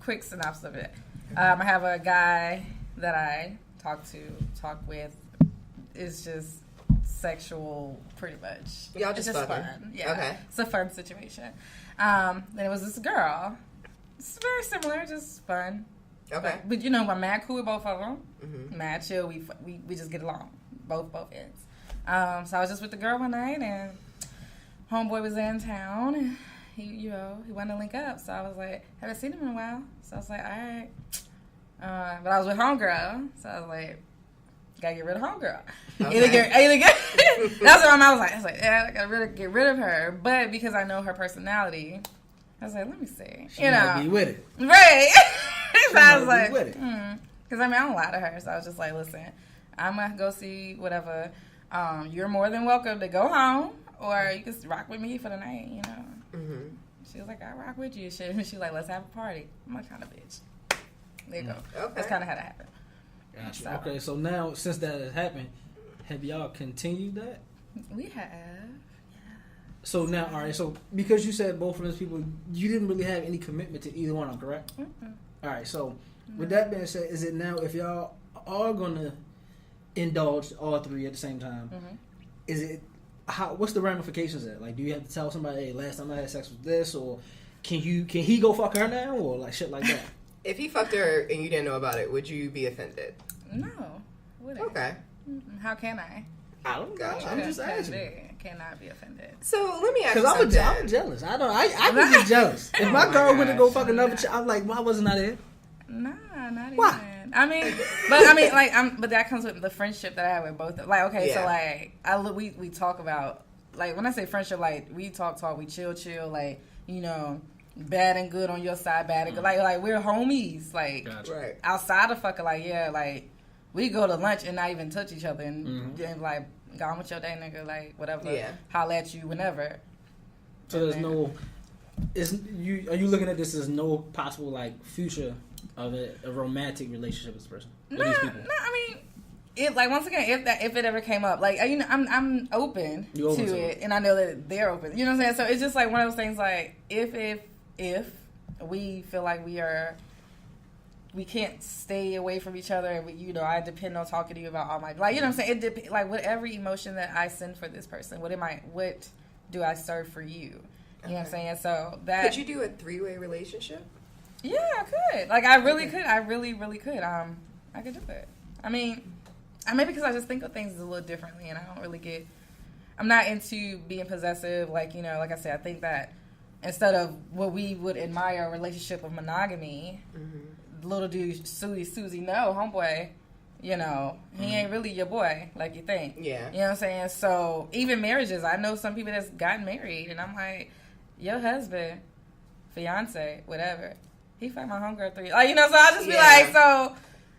quick synopsis of it. I have a guy that I talk with. It's just sexual, pretty much. Y'all just it's fucking? fun. Yeah. Okay. It's a fun situation. Then it was this girl. It's very similar, just fun. Okay. But you know, I'm mad cool with both of them. Mhm. Mad chill. We just get along, both ends. So I was just with the girl one night, and homeboy was in town. And he wanted to link up. So I was like, haven't seen him in a while. So I was like, all right. But I was with homegirl, so I was like, gotta get rid of homegirl. Okay. Either get. That's what I was like, yeah, I gotta really get rid of her. But because I know her personality, I was like, let me see. She might be with it. Right. So I was might like, be with it. because I mean, I don't lie to her. So I was just like, listen, I'm going to go see whatever. You're more than welcome to go home, or you can rock with me for the night, you know. Mm-hmm. She was like, I rock with you. She was like, let's have a party. I'm like, kind of bitch. There you go. Okay. That's kind of how that happened. Gotcha. So- Okay, so now since that has happened, have y'all continued that? We have. So now, all right. So because you said both of those people, you didn't really have any commitment to either one of them, correct? Mm-mm. All right. So with that being said, is it now if y'all are gonna indulge all three at the same time? Mhm. Is it how? What's the ramifications of that? Like, do you have to tell somebody, hey, last time I had sex with this, or can he go fuck her now, or like shit like that? If he fucked her and you didn't know about it, would you be offended? No. Wouldn't. Okay. Mm-mm. How can I? I don't know. Gotcha. I'm just asking. I cannot be offended. So let me ask you Because something. I'm jealous. I can get jealous. If my Oh my girl went to go gosh. fuck another chick, I'm like, why wasn't I there? Nah, not Why? even. But that comes with the friendship that I have with both. Like, okay, so Yeah. like, we talk about, like, when I say friendship, like, we talk, we chill, like, you know, bad and good on your side, bad and good, like we're homies, like, Gotcha. Right. outside of fucking, like, yeah, like, we go to lunch and not even touch each other, and Mhm. then like, go on with your day, nigga, like, whatever, Yeah. holla at you whenever. So there's no. Are you looking at this as no possible like future of a romantic relationship with this person? With these people? No, I mean, it like once again, if it ever came up, like, you know, I'm open You open to to it, and I know that they're open. You know what I'm saying? So it's just like one of those things. Like if we feel like we can't stay away from each other, and you know, I depend on talking to you about all my, like, you know what I'm saying? Like whatever emotion that I send for this person, what do I serve for you? You know what I'm saying? So that Could you do a 3-way relationship? yeah, I could. Like, I really could. I really, really could. I could do it. I mean, maybe because I just think of things a little differently, and I don't really I'm not into being possessive. Like, you know, like I said, I think that instead of what we would admire a relationship of monogamy, little dude Susie, no, homeboy, you know, he ain't really your boy like you think. Yeah. You know what I'm saying? So even marriages, I know some people that's gotten married, and I'm like, your husband, fiance, whatever, he fucked my homegirl 3. Like, you know, so I'll just be Yeah. like, so,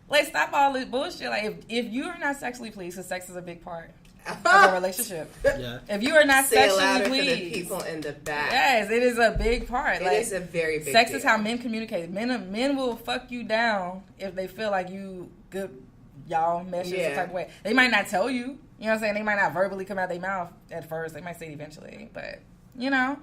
like, stop all this bullshit. Like, if you are not sexually pleased, because sex is a big part of a relationship. Yeah. If you are not Say it sexually louder for the pleased, people in the back. yes, it is a big part. It Like, is a very big sex deal. is how men communicate. Men will fuck you down if they feel like you good. Y'all mesh in some Yeah. type of way. They might not tell you. You know what I'm saying? They might not verbally come out their mouth at first. They might say it eventually. But, you know,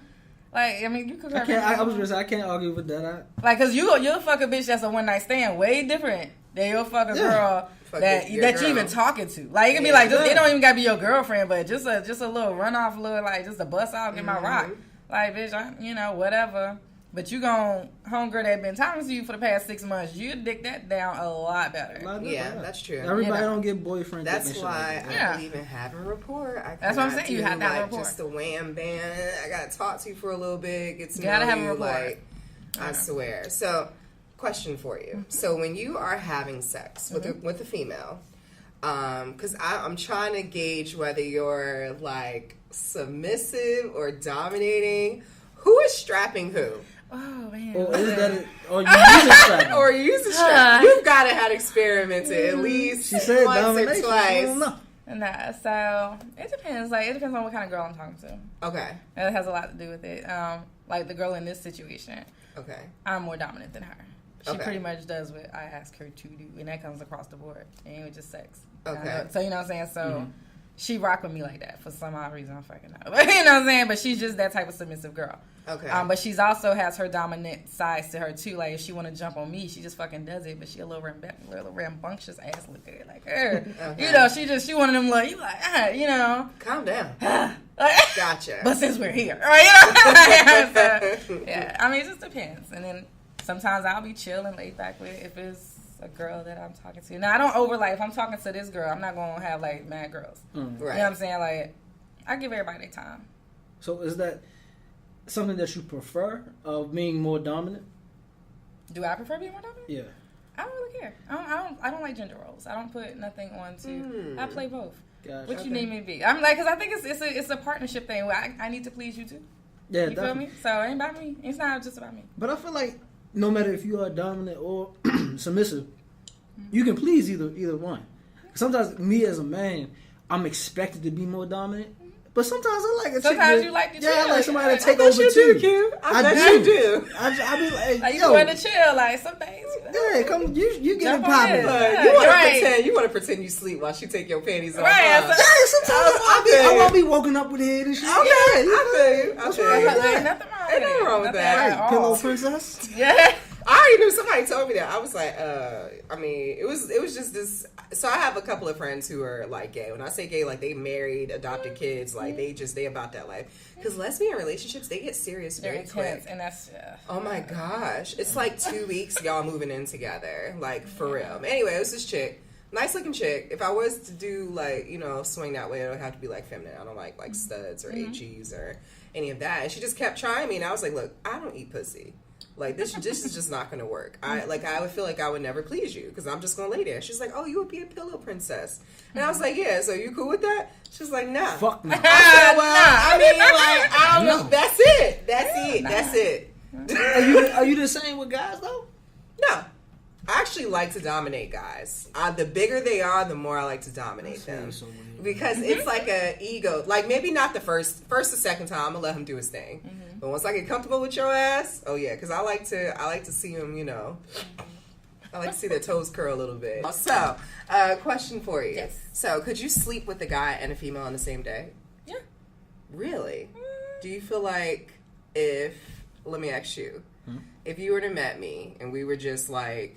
like, I mean, you could. I was gonna say I can't argue with that. Like, cause you'll fuck a bitch that's a one night stand, way different than you'll fuck a girl Fuck that your you girl. even talking to. Like, it can be Yeah. like, just, it don't even gotta be your girlfriend, but just a little run off, little, like, just a bust out, get my rock. Like, bitch, you know, whatever. But you gon' homegirl that been talking to you for the past 6 months, you dick that down a lot better. Yeah, that's true. Everybody don't get boyfriend. That's dick why like I believe in having rapport. That's what I'm saying. You have to have like, rapport. Just the wham bam. I gotta talk to you for a little bit. Get to You gotta know have you. rapport. Like, I swear. So, question for you. So, when you are having sex with a female, because I'm trying to gauge whether you're like submissive or dominating. Who is strapping who? Oh man. Or is that it? Or you use a strap? Or use a strap? You've got to have experimented at least She said once or domination. I twice. don't know. Nah, so it depends. Like, it depends on what kind of girl I'm talking to. Okay. It has a lot to do with it. Like the girl in this situation, Okay. I'm more dominant than her. She Okay. pretty much does what I ask her to do, and that comes across the board. It ain't just sex. Okay. So you know what I'm saying? So she rock with me like that for some odd reason. I fucking know. But you know what I'm saying? But she's just that type of submissive girl. Okay. But she's also has her dominant sides to her too. Like if she want to jump on me, she just fucking does it. But she a little rambunctious ass look good like her. Okay. You know, she one of them like you like you know. Calm down. Like, Gotcha. but since we're here, right? You know? So, yeah, I mean, it just depends. And then sometimes I'll be chill and laid back with if it's a girl that I'm talking to. Now, I don't if I'm talking to this girl, I'm not going to have, like, mad girls. Right. You know what I'm saying? Like, I give everybody their time. So is that something that you prefer of being more dominant? Do I prefer being more dominant? Yeah. I don't really care. I don't like gender roles. I don't put nothing on to. I play both. Gotcha. What you need me to be? I'm like, because I think it's a partnership thing where I need to please you too. Yeah, You feel me? So it ain't about me. It's not just about me. But I feel like no matter if you are dominant or submissive, you can please either one. Sometimes me as a man, I'm expected to be more dominant. But sometimes I like a chick. Sometimes you like to chill. Yeah, I like somebody to take I over bet too. you do, Q. I bet you do. I be like, Like you yo, want to chill, like some days. You know? yeah, come, you get it Jump on popping. in. Yeah, You want Right. to pretend? You want to pretend you sleep while she take your panties off? Right, huh? sometimes I won't be woken up with head and shit. Okay, Yeah, I feel you. I feel Ain't you. nothing wrong with Ain't it. nothing wrong with Nothing that. at all. Pillow princess. Yeah. I already knew somebody told me that. I was like, I mean, it was just this. So I have a couple of friends who are like gay. When I say gay, like they married, adopted kids, like they about that life. Because lesbian relationships, they get serious They're very intense, quick. and that's Oh my gosh, it's like 2 weeks y'all moving in together, like for real. Anyway, it was this chick, nice looking chick. If I was to do like swing that way, it would have to be like feminine. I don't like studs or HEs or any of that. And she just kept trying me, and I was like, look, I don't eat pussy. Like this is just not gonna work. I would feel like I would never please you because I'm just gonna lay there. She's like, oh, you would be a pillow princess, and I was like, yeah. So you cool with that? She's like, nah. Fuck no. I said, well, I mean, like, I don't know. That's it. That's it. Are you the same with guys though? No. I actually like to dominate guys. The bigger they are, the more I like to dominate them. So weird. Because it's like a ego. Like maybe not the first or second time, I'm gonna let him do his thing. But once I get comfortable with your ass, oh yeah, because I like to see them. I like to see their toes curl a little bit. So, question for you. Yes. So, could you sleep with a guy and a female on the same day? Yeah. Really? Do you feel like let me ask you, if you were to met me and we were just like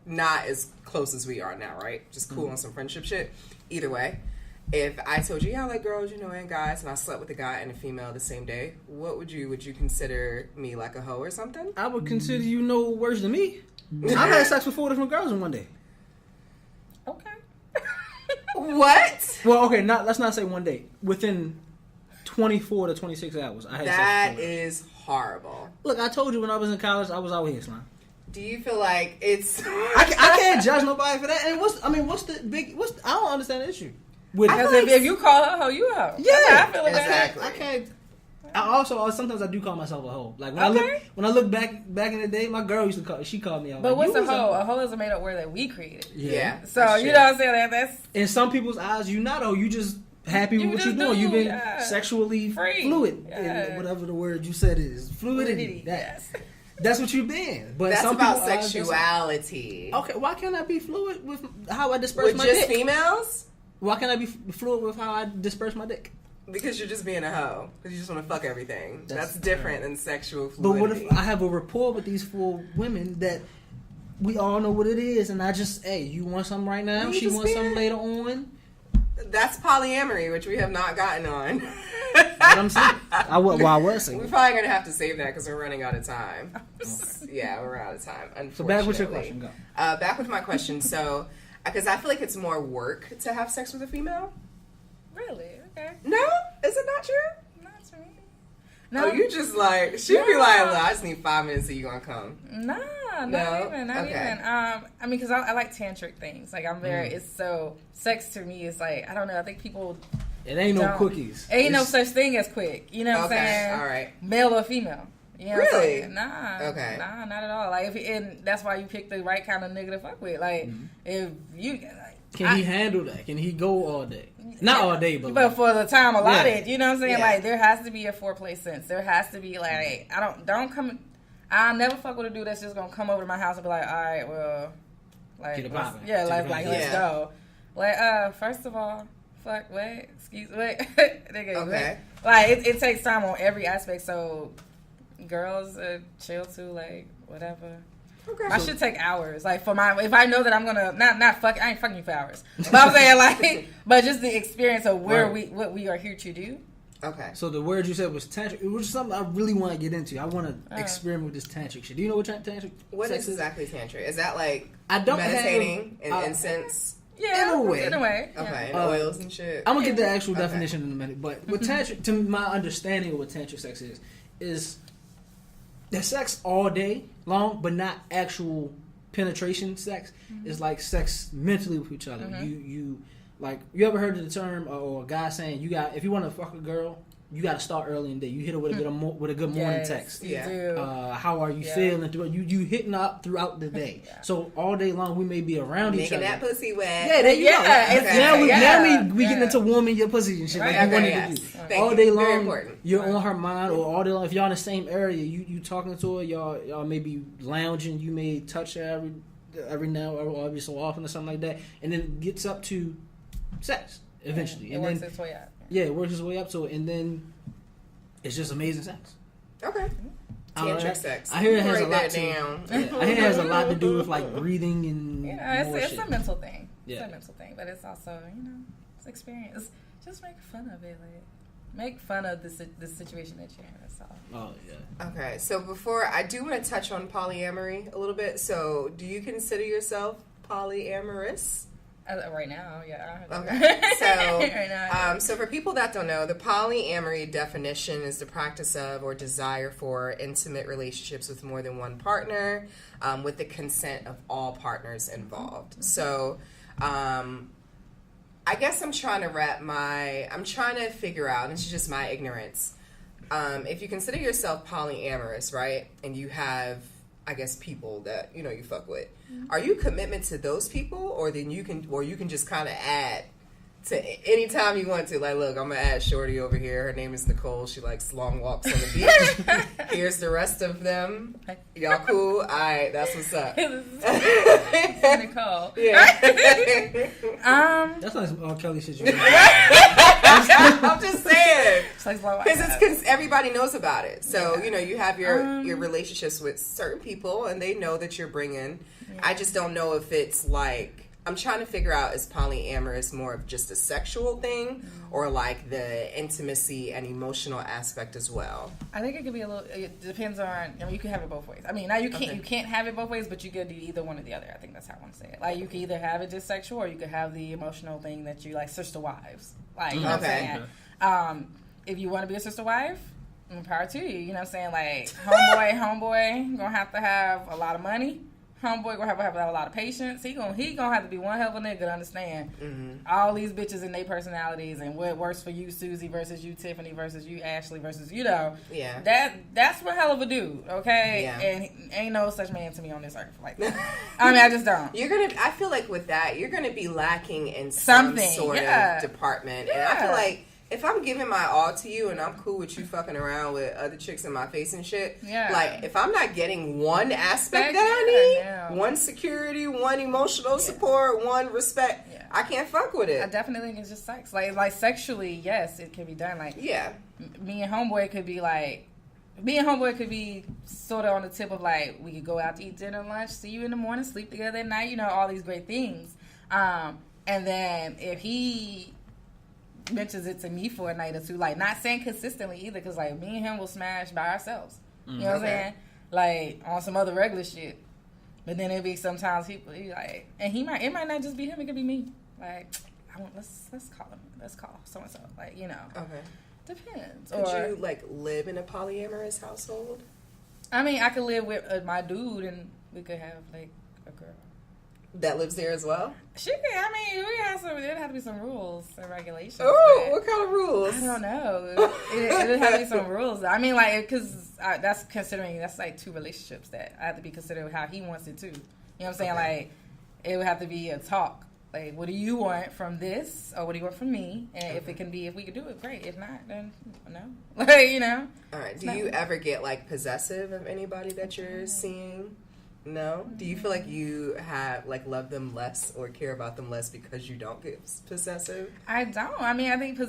not as close as we are now, right? Just cool on some friendship shit. Either way, if I told you, yeah, I like girls, and guys, and I slept with a guy and a female the same day, would you consider me like a hoe or something? I would consider you no worse than me. I've had sex with 4 different girls in one day. Okay. What? Well, okay, let's not say one day. Within 24 to 26 hours, I had That sex with 4 is horrible. Look, I told you when I was in college, I was out here, slime. Do you feel like it's? I can't judge nobody for that. And I don't understand the issue. Because if you call her a hoe, you a hoe. Yeah, That's how I feel about exactly. I can't. Sometimes I do call myself a hoe. Like when I look back in the day, my girl used to call. She called me out. But like, what's "You a was hoe? A hoe is a made up word that we created. Yeah. So that's you true. know what I'm saying? That's In some people's eyes, you're not a hoe. You just happy with You what just you're doing. do, You've been yeah. sexually Free. fluid. Yeah. In whatever the word you said is fluidity. Yes. That's what you've been. But That's some about people's eyes, sexuality. okay, why can't I be fluid with how I disperse With my just dick? females? Why can't I be fluid with how I disperse my dick? Because you're just being a hoe. Because you just want to fuck everything. That's That's different than sexual But fluidity. what if I have a rapport with these 4 women that we all know what it is, and I just, hey, you want something right now? You She just wants something being- later on. That's polyamory, which we have not gotten on. what I'm saying. I was We're saying. probably gonna have to save that because we're running out of time. Yeah, we're out of time. Unfortunately. So back with your question. Go. Back with my question. So, because I feel like it's more work to have sex with a female. Really? Okay. No, is it not true? Not to me. No, you just like she'd be like, "Look, I just need 5 minutes so you gonna come." Nah, No? not even. Okay. I mean, because I like tantric things. Like, I'm very. It's so sex to me is like I don't know. I think people. It ain't no don't- cookies. Ain't no It's- such thing as quick. You know what I'm Okay, saying? all right. Male or female. You know what I'm Really? saying? Nah. Okay. Nah, not at all. Like, and that's why you pick the right kind of nigga to fuck with. Like, if you. Like, Can he handle that? Can he go all day? Not all day, but But for the time allotted, you know what I'm saying? Yeah. Like, there has to be a foreplay sense. There has to be, like, don't come. I'll never fuck with a dude that's just gonna come over to my house and be like, all right, well, like, Get it let's- poppin'. yeah, Get like, it like poppin'. let's Yeah. go. Like, first of all, fuck, wait, nigga, Okay. wait. Like, it takes time on every aspect. So, girls chill too, like, whatever. Okay. I should take hours, like for my. If I know that I'm gonna not fuck, I ain't fucking you for hours. But I'm saying like, but just the experience of where Right. what we are here to do. Okay. So the word you said was tantric. It was something I really want to get into. I want to Uh. experiment with this tantric shit. Do you know what tantric? What sex is exactly tantra? Is that like I don't meditating have, and incense? Yeah, In a way. In a way. Yeah. Okay, and Uh, oils and shit. I'm gonna get the actual Okay. definition in a minute. But what tantric, to my understanding of what tantric sex is the sex all day long, but not actual penetration sex. It's like sex mentally with each other. You like you ever heard of the term or a guy saying if you want to fuck a girl, you got to start early in the day. You hit her with a good morning Yes, text. you Yeah. do. How are you Yeah. feeling? You hitting up throughout the day. Yeah. So all day long we may be around each Making other. that pussy wet. Yeah, there you Yeah, go. it's- Now we yeah, we getting yeah. into warming your pussy and shit Right, like you okay, wanted yes. to do. Thank All you. day Very long, important. you're on her mind, or all day long. If y'all in the same area, you talking to her, y'all may be lounging. You may touch her every now or every so often or something like that, and then it gets up to sex eventually, It and works then its way out. yeah, it works its way up to it, and then it's just amazing sex. Okay. I don't know, Tantric sex. I hear it has Write a lot that to. down. Yeah, I hear it has a lot to do with like breathing and Yeah, more it's shit. a mental thing. Yeah. It's a mental thing, but it's also it's experience. Just make fun of it. Like, make fun of this situation that you're in. That's all. Oh yeah. Okay, so before I do want to touch on polyamory a little bit. So, do you consider yourself polyamorous? Right now, yeah. Okay, so right now, so for people that don't know, the polyamory definition is the practice of or desire for intimate relationships with more than one partner, with the consent of all partners involved. So, I guess I'm trying to figure out, and this is just my ignorance. If you consider yourself polyamorous, right, and you have, I guess, people that you fuck with, are you commitment to those people, or you can just kind of add to any time you want to? Like, look, I'm gonna add Shorty over here. Her name is Nicole. She likes long walks on the beach. Here's the rest of them. Y'all cool? All right, that's what's up. Nicole. Yeah. That's like some R. Kelly shit. I'm just saying. It's like blow Because everybody knows about it. So, you have your relationships with certain people and they know that you're bringing. Yeah. I just don't know if it's like, I'm trying to figure out, is polyamorous more of just a sexual thing or like the intimacy and emotional aspect as well? I think it could be a little. It depends on. You can have it both ways. I mean, now you can't. Okay. You can't have it both ways, but you could do either one or the other. I think that's how I want to say it. Like you can either have it just sexual, or you could have the emotional thing that you like sister wives. Like you know what I'm Okay. saying. If you want to be a sister wife, more power to you. You know what I'm saying? Like homeboy gonna have to have a lot of money. Homeboy gonna have a lot of patience. He gonna have to be one hell of a nigga to understand all these bitches and their personalities and what works for you, Susie versus you, Tiffany versus you, Ashley versus Yeah. That's one hell of a dude, okay? Yeah. And ain't no such man to me on this earth like that. I mean, I just don't. I feel like with that, you're gonna be lacking in Something, some sort yeah. of department. And I Yeah. feel like if I'm giving my all to you and I'm cool with you fucking around with other chicks in my face and shit, Yeah. like if I'm not getting one aspect Respect, that I need, yeah. one security, one emotional support, one respect, Yeah. I can't fuck with I it. definitely think it's just sex. Like sexually, yes, it can be done. Like Yeah. me and homeboy could be like. Me and homeboy could be sort of on the tip of like we could go out to eat dinner, lunch, see you in the morning, sleep together at night. All these great things. And then if he mentions it to me for a night or two. Like, not saying consistently either, because, like, me and him will smash by ourselves. You know what I'm saying? Like, on some other regular shit. But then it'd be sometimes he like, and it might not just be him, it could be me. Like, let's call him. Let's call so-and-so. Like, you know. Okay. Depends. Could you, like, live in a polyamorous household? I mean, I could live with my dude, and we could have, like, a girl. That lives there as well? She could, I mean, there'd have to be some rules and regulations. Oh, what kind of rules? I don't know. It'd have to be some rules. I mean, like, because that's like 2 relationships that I have to be considered how he wants it too. You know what I'm saying? Okay. Like, it would have to be a talk. Like, what do you want from this, or what do you want from me? And if we can do it, great. If not, then no. Like, you know. All right. Do you ever get, like, possessive of anybody that you're seeing? No? Do you feel like you have, like, love them less or care about them less because you don't get possessive? I don't. I mean, I think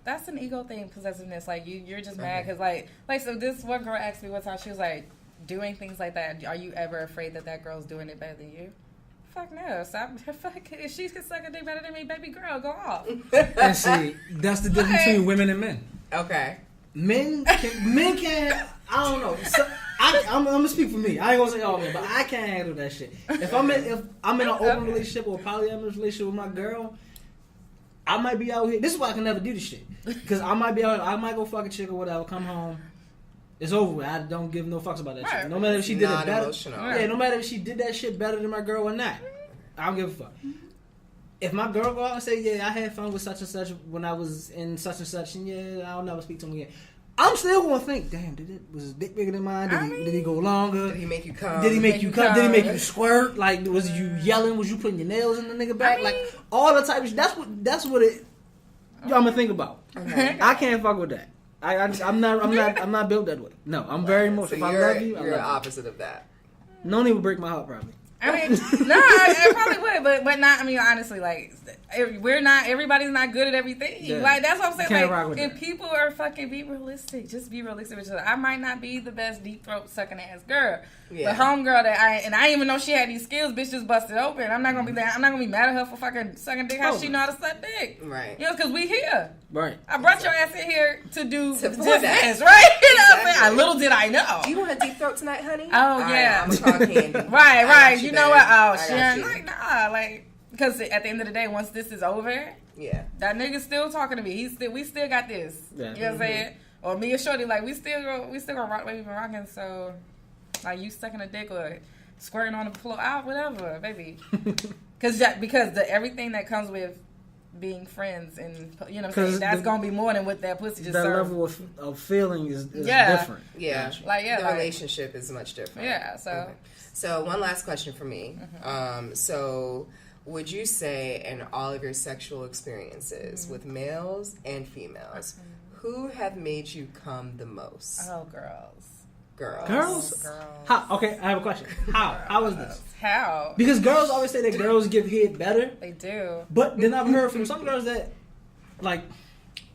that's an ego thing, possessiveness. Like, you're just mad because, like, so this one girl asked me one time, she was like, doing things like that, are you ever afraid that girl's doing it better than you? Fuck no. If she can suck a dick better than me, baby girl, go off. And see, that's the difference between women and men. Okay. Men can, I don't know. So, I'm gonna speak for me. I ain't gonna say all men, but I can't handle that shit. If I'm in an open relationship or a polyamorous relationship with my girl, I might be out here. This is why I can never do this shit. Because I might be out here, I might go fuck a chick or whatever, come home. It's over with. I don't give no fucks about that shit. No matter if she did it better. Yeah, no matter if she did that shit better than my girl or not. I don't give a fuck. If my girl go out and say, yeah, I had fun with such and such when I was in such and such, and yeah, I'll never speak to him again, I'm still going to think, damn, was his dick bigger than mine? Did he go longer? Did he make you come? Did he make you come? Did he make you squirt? Like, was you yelling? Was you putting your nails in the nigga back? Like, all the type of shit. That's what it. I'm gonna think about. Okay. I can't fuck with that. I'm not built that way. No, I'm very emotional. So if I love you, you're the opposite of that. No need would break my heart, probably. I mean, no, I probably would, but not. I mean, honestly, like, everybody's not good at everything. Yeah. Like, that's what I'm saying. Like, if people are fucking, be realistic. Just be realistic with each other. I might not be the best deep throat sucking ass girl. Yeah. The homegirl that I didn't even know she had these skills, bitch, just busted open. I'm not gonna be that. I'm not gonna be mad at her for fucking sucking dick. How she know how to suck dick? Right. You know, because we here. Right. I brought your ass in here to do just this, right? You know what I'm saying? Little did I know. Do you want a deep throat tonight, honey? Oh, yeah. I'm gonna call Candy. Right. You know what? Oh, shit. Like, nah, like, because at the end of the day, once this is over, yeah, that nigga's still talking to me. We still got this. Yeah. You know what I'm saying? Or me and Shorty, like, we still gonna rock what we've been rocking. So, like, you sucking a dick or squirting on the floor, whatever, baby. Because everything that comes with being friends and, you know what I'm saying, that's gonna be more than what that pussy just served. That level of feeling is different. Yeah. The relationship is much different. Yeah, so. Okay. So, one last question for me. So, would you say in all of your sexual experiences with males and females, who have made you come the most? Oh, girls. Girls? How? Okay, I have a question. How is this? How? Because girls always say that girls give head better. They do. But then I've heard from some girls that, like,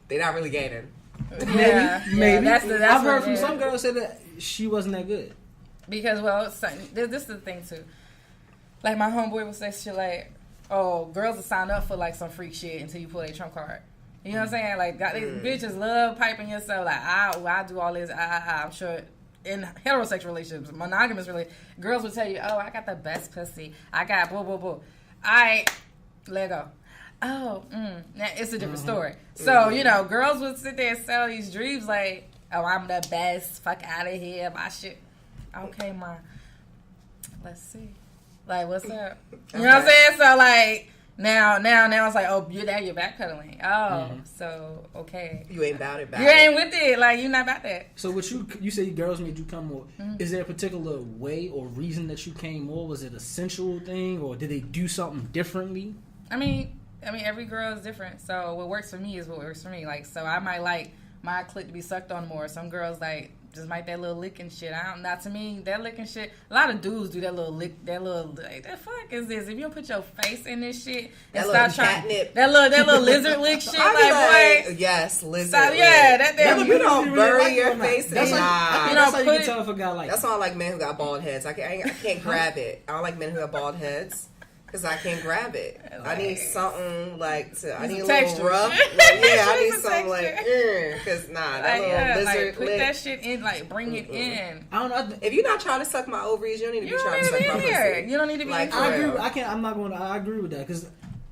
they're not really gaining. Maybe. That's I've heard from some girls say that she wasn't that good. Because, well, this is the thing, too. Like, my homeboy would say shit like, oh, girls will sign up for, like, some freak shit until you pull their trump card. You know what I'm saying? Like, these bitches love piping yourself. Like, I do all this. I'm sure in heterosexual relationships, monogamous relationships, girls will tell you, oh, I got the best pussy. I got blah, blah, blah. Let go. Oh, it's a different story. So, you know, girls would sit there and sell these dreams like, oh, I'm the best. Fuck out of here. My shit. Okay, ma. Let's see. Like, what's up? You know what I'm saying? So, like, now it's like, oh, you're backpedaling. Oh, so, okay. You ain't about it. You ain't with it. Like, you're not about that. So, what you say girls made you come more. Is there a particular way or reason that you came more? Was it a sensual thing, or did they do something differently? I mean, every girl is different. So, what works for me is what works for me. Like, so I might like my clit to be sucked on more. Some girls, like, just like that little licking shit. Not to me, that licking shit. A lot of dudes do that little lick, like, the fuck is this? If you don't put your face in this shit and stop trying that little lizard lick shit, like, boy, yes, lizard. So, yeah, that you don't bury your face in that's it. That's how you can tell if a guy like. That's why I like men who got bald heads. I can't grab it. I don't like men who have bald heads. because I can't grab it. I need something like I need a texture. little rough. Shit. Like, yeah, I need Some something like, because that little lizard put lick. that shit in, like bring it in. I don't know. If you're not trying to suck my ovaries, you don't need to You be don't trying need to to suck be my here. pussy. You don't need to be Like, in I for agree. real. I'm not going to. I agree with that because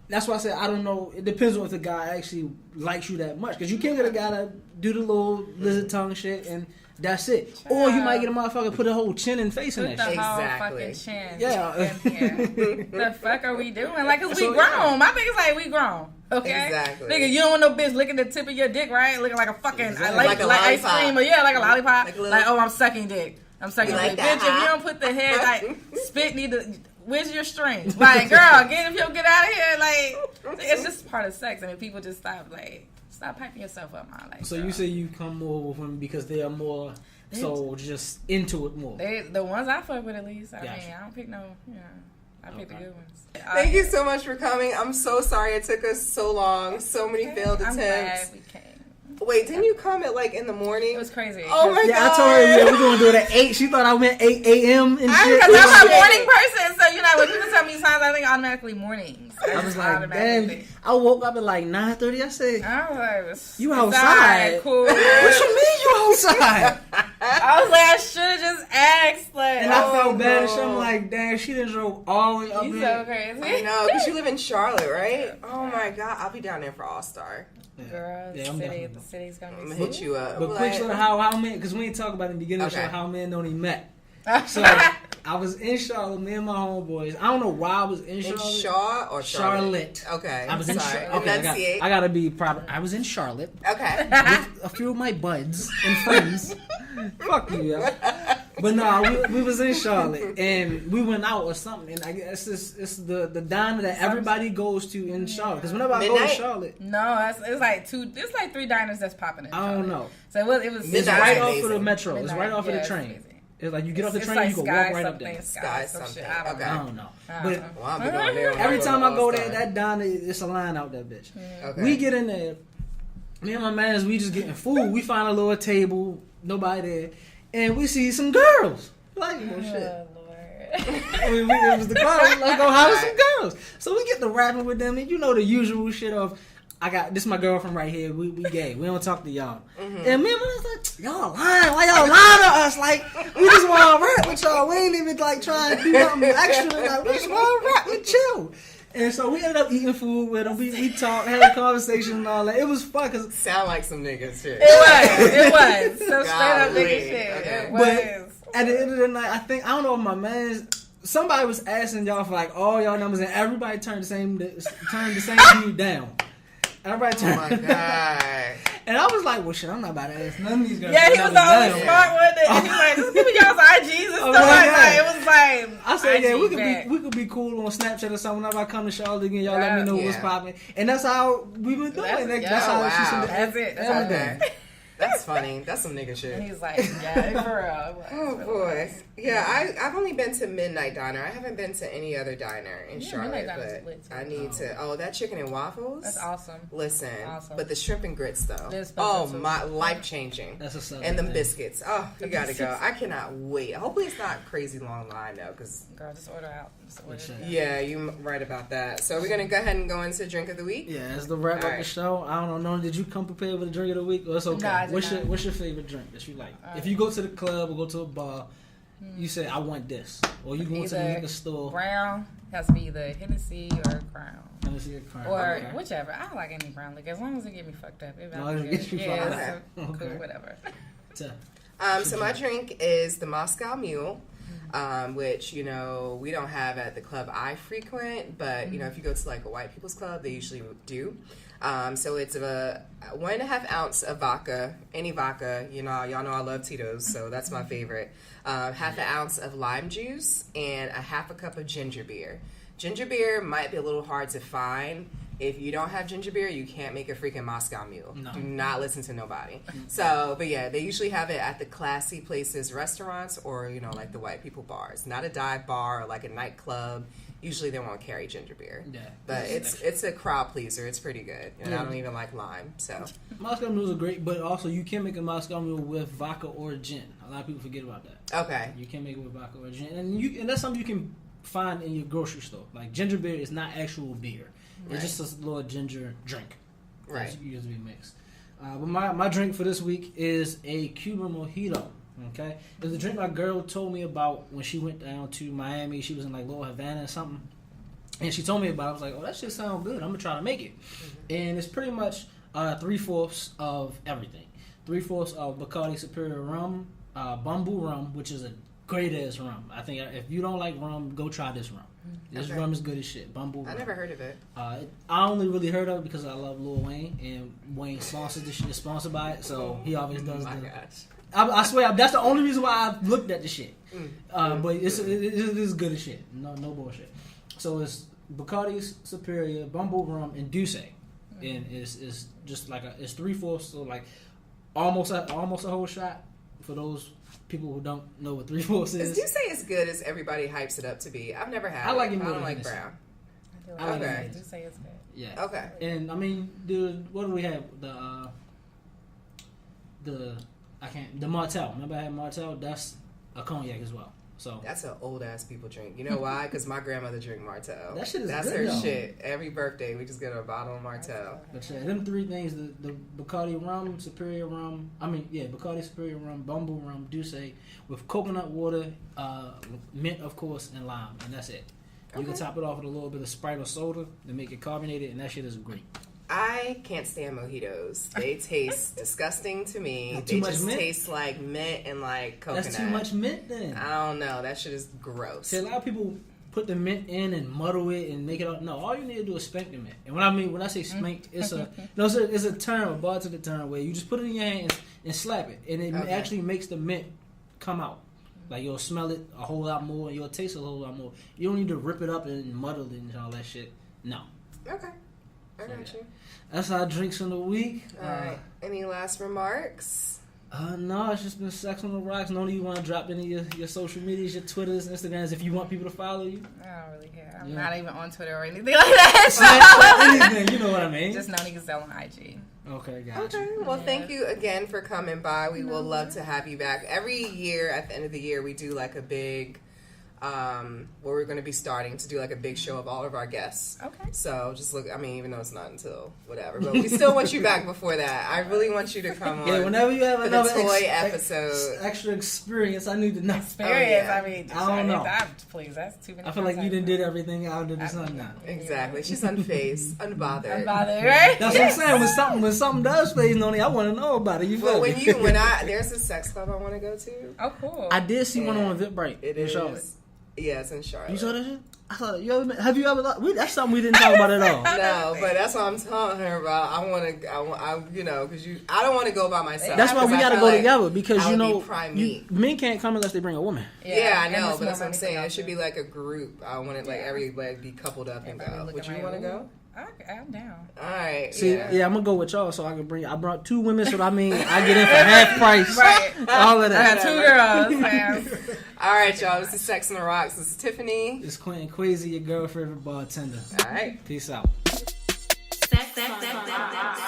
that's why I said I don't know. It depends on if the guy actually likes you that much. Because you can't get a guy that do the little lizard tongue shit and that's it. Or you might get a motherfucker put a whole chin and face in Put that the shit. whole Exactly. fucking chin. Yeah. in here. The fuck are we doing? Like, 'cause we So, grown. yeah. My thing is like, we grown. Okay? Exactly. Nigga, you don't want no bitch licking the tip of your dick, right? Looking like a fucking, Exactly. like Like a ice lollipop. cream. Or yeah, like a lollipop. Like a little- Like, oh, I'm sucking dick. I'm sucking You like dick. that, Bitch, if huh? you don't put the head, like, spit need to, where's your string? Like, girl, if you don't get out of here, like, it's just part of sex. I mean, people just stop piping yourself up, man. Like, So girl. you say you come more with women because they are more so just into it more. They, the ones I fuck with, at least. I Gotcha. mean, I don't pick no, I pick the Okay. good ones. Thank you so much for coming. I'm so sorry it took us so long. So many failed I'm attempts. glad we came. Wait, didn't you come at like in the morning? It was crazy. Oh my Yeah, god! I told her yeah, we're gonna do it at 8. She thought I meant 8 a.m. and shit. Because I'm a Yeah. morning person, so when people tell me signs, I think automatically mornings. I was just like, automatically damn. I woke up at like 9:30. I said, I was like, You it's outside? alright, cool. what you mean you outside? I was like, I should have just asked. Like, And I Oh, felt bad and no. shit. I'm like, damn, she done drove all the way up you here. so crazy. I know, because you live in Charlotte, right? Oh my god, I'll be down there for All Star. Girl, Yeah, I'm down. the city's gonna I'm be gonna hit you up. But quick story how men, because we ain't talk about it in the beginning of the Okay. show, how men only met. so. So I was in Charlotte, me and my homeboys. I don't know why I was in In Charlotte. Shaw or Charlotte? Charlotte. Okay. I was in sorry. Charlotte. Okay, Enunciate. I gotta be proper. I was in Charlotte Okay. with a few of my buds and friends. Fuck you, yo. But no, we was in Charlotte and we went out or something. And I guess it's the diner that everybody goes to in Charlotte. Because whenever I go to Midnight? Charlotte, No, it's like it's like 3 diners that's popping in. I don't know. So it was It's Midnight. right Amazing. off of the metro. It's Midnight. right off of Yeah, the it's train. amazing. It's like you get off the It's train, like you can Sky walk right up something, there. Sky some something. shit. I don't Okay. I know. don't know. I But don't know. Well, I'll be going there. when every go time to I go there, All-Star. that diner, it's a line out that bitch. Okay. We get in there. Me and my mans, we just getting food. We find a little table, nobody there, and we see some girls. Like, oh shit. Oh, Lord. It was the girls. Let's go holler some girls. So we get to rapping with them, and you know the usual shit of, this is my girlfriend right here. We gay. We don't talk to y'all. And me and my was like, y'all lying. Why y'all lying to us? Like, we just want to rap with y'all. We ain't even like trying to do nothing extra. Like, we just want to rap and chill. And so we ended up eating food with them. We talked, had a conversation and all that. It was fun because Sound like some niggas shit. It was. So straight up Golly. nigga shit. Okay. It But was. at the end of the night, I don't know if my man, somebody was asking y'all for like all y'all numbers, and everybody turned the same dude down. Everybody Oh turned. my god. And I was like, well, shit, I'm not about to ask none of these girls. Yeah, for he was numbers the only down. smart one. And he was like, just give me y'all's IGs and Oh, stuff like yeah. that. It was like, I said, yeah, IG we could be cool on Snapchat or something. Whenever I come to Charlotte again, y'all let me know what's Yeah. popping. And that's how we were doing. That's how she wow. said That's it. That's all everything. Okay. That's funny. That's some nigga And shit. he's like, yeah, for real. Like, Oh so boy. nice. Yeah, I've only been to Midnight Diner. I haven't been to any other diner in Yeah, Charlotte, Midnight Diner's but lit, too. I need to. Oh, that chicken and waffles. That's awesome. Listen, Awesome. but the shrimp and grits though. It is Oh special, too. my, life changing. That's a southern And them thing. biscuits. Oh, you The gotta go. biscuits. I cannot wait. Hopefully it's not crazy long line though, because Girl, just order out. Just order Shit. it. yeah, you're right about that. So we're gonna go ahead and go into drink of the week. Yeah, it's the wrap up the Alright. show. I don't know. Did you come prepared with a drink of the week? Or it's okay. No, I did what's not. your favorite drink that you like? If you go to the club or go to a bar, you say I want this, or you go to the Either liquor store. Brown has to be either Hennessy or Crown. Let me see a crown. Or Okay. whichever. I don't like any brown liquor as long as it get me fucked up. If As long as it gets you yeah, fucked up. so cool, Okay. whatever. So my drink is the Moscow Mule, which we don't have at the club I frequent, but if you go to like a white people's club, they usually do. So it's a 1.5 ounce of vodka, any vodka. Y'all know I love Tito's, so that's my favorite. Half an ounce of lime juice and a half a cup of ginger beer. Ginger beer might be a little hard to find. If you don't have ginger beer, you can't make a freaking Moscow Mule. No. Do not listen to nobody. So, but yeah, they usually have it at the classy places, restaurants, or like the white people bars. Not a dive bar or like a nightclub. Usually they won't carry ginger beer. Yeah. But it's a crowd pleaser. It's pretty good. And Yeah. I don't even like lime. So Moscow mules are great, but also you can make a Moscow mule with vodka or gin. A lot of people forget about that. okay. You can make it with vodka or gin, and that's something you can find in your grocery store. Like ginger beer is not actual beer. It's just a little ginger drink. Right. It's usually mixed. But my drink for this week is a Cuban mojito. Okay, it's a drink my girl told me about when she went down to Miami. She was in like Little Havana or something, and she told me about it. I was like, oh, that shit sounds good. I'm gonna try to make it. And it's pretty much 3/4 of everything. 3/4 of Bacardi Superior rum, Bumbu rum, which is a great ass rum. I think if you don't like rum, go try this rum. This rum is good as shit. Bumbu rum. I never heard of it. I only really heard of it because I love Lil Wayne, and Wayne sponsors this shit. Is sponsored by it, so he always does. Oh my the, gosh. I swear, that's the only reason why I looked at the shit. But it is good as shit. No bullshit. So it's Bacardi Superior, Bumbu rum, and Douce, and it's just like it's 3/4, so like almost a whole shot for those people who don't know what 3/4 is. Is Douce as good as everybody hypes it up to be? I've never had. I like it more I don't than like Hennessy. brown. I like Okay. I do say it's good. Yeah. Okay. And I mean, what do we have? The Martell. Remember I had Martell? That's a cognac as well. So That's an old ass people drink. You know why? Because my grandmother drank Martell. That shit is That's good, her though. shit. Every birthday, we just get a bottle of Martell. but yeah, them three things: the Bacardi rum, Superior rum. Bacardi Superior rum, Bumbu rum, Douce with coconut water, mint of course, and lime, and that's it. You can top it off with a little bit of Sprite or soda to make it carbonated, and that shit is great. I can't stand mojitos. They taste disgusting to me. Too They much just mint? taste like mint and like coconut. That's too much mint then. I don't know. That shit is gross. See, a lot of people put the mint in and muddle it and make it all. No, all you need to do is spank the mint. And when I say spank, it's a term, a bartender term where you just put it in your hand and slap it, and it actually makes the mint come out. Like you'll smell it a whole lot more, and you'll taste it a whole lot more. You don't need to rip it up and muddle it and all that shit. No. Okay. I got you. That's our drinks in the week. All right. Any last remarks? No, it's just been Sex on the Rocks. None of you want to drop any of your social medias, your Twitters, Instagrams, if you want people to follow you. I don't really care. I'm Yeah. not even on Twitter or anything like that. Anything, you know what I mean. Just Noni Gazelle on IG. Okay, gotcha. Okay. Well, thank you again for coming by. We will love to have you back. Every year, at the end of the year, we do like a big, where we're going to be starting to do like a big show of all of our guests. Okay. So just look, I mean, even though it's not until whatever, but we still want you back before that. I really want you to come on. Yeah, whenever you have for the another toy episode. extra experience, I need to know. Experience. yeah. I mean, I don't know. Please, that's too many. I feel like you didn't do did everything out of the sun now. Exactly. She's unfazed, unbothered. Unbothered, right? That's what I'm saying. When something does phase on me, I want to know about it. You feel But me? there's a sex club I want to go to. Oh, cool. I did see one Yeah. on Eventbrite It in is. Charlotte. Yeah, it's in Charlotte. You saw that shit? I thought have you ever? That's something we didn't talk about at all. No, but that's what I'm telling her about. I want to, because I don't want to go by myself. That's why we got to go together because I you would know be prime meat. men can't come unless they bring a woman. Yeah, I and know, it's but more that's what I'm money for saying. y'all It should too. be like a group. I want it like everybody be coupled up and Everybody go. look Would at you my want to room. go? I'm down. All right. See, yeah. yeah, I'm gonna go with y'all so I can bring. I brought 2 women, so I mean I get in for half price. Right. All of I that. got 2 girls, man. All right, y'all. This is Sex on the Rocks. This is Tiffany. It's Quentin Queasy, your girl favorite bartender. All right. Peace out. Sex on the Rocks.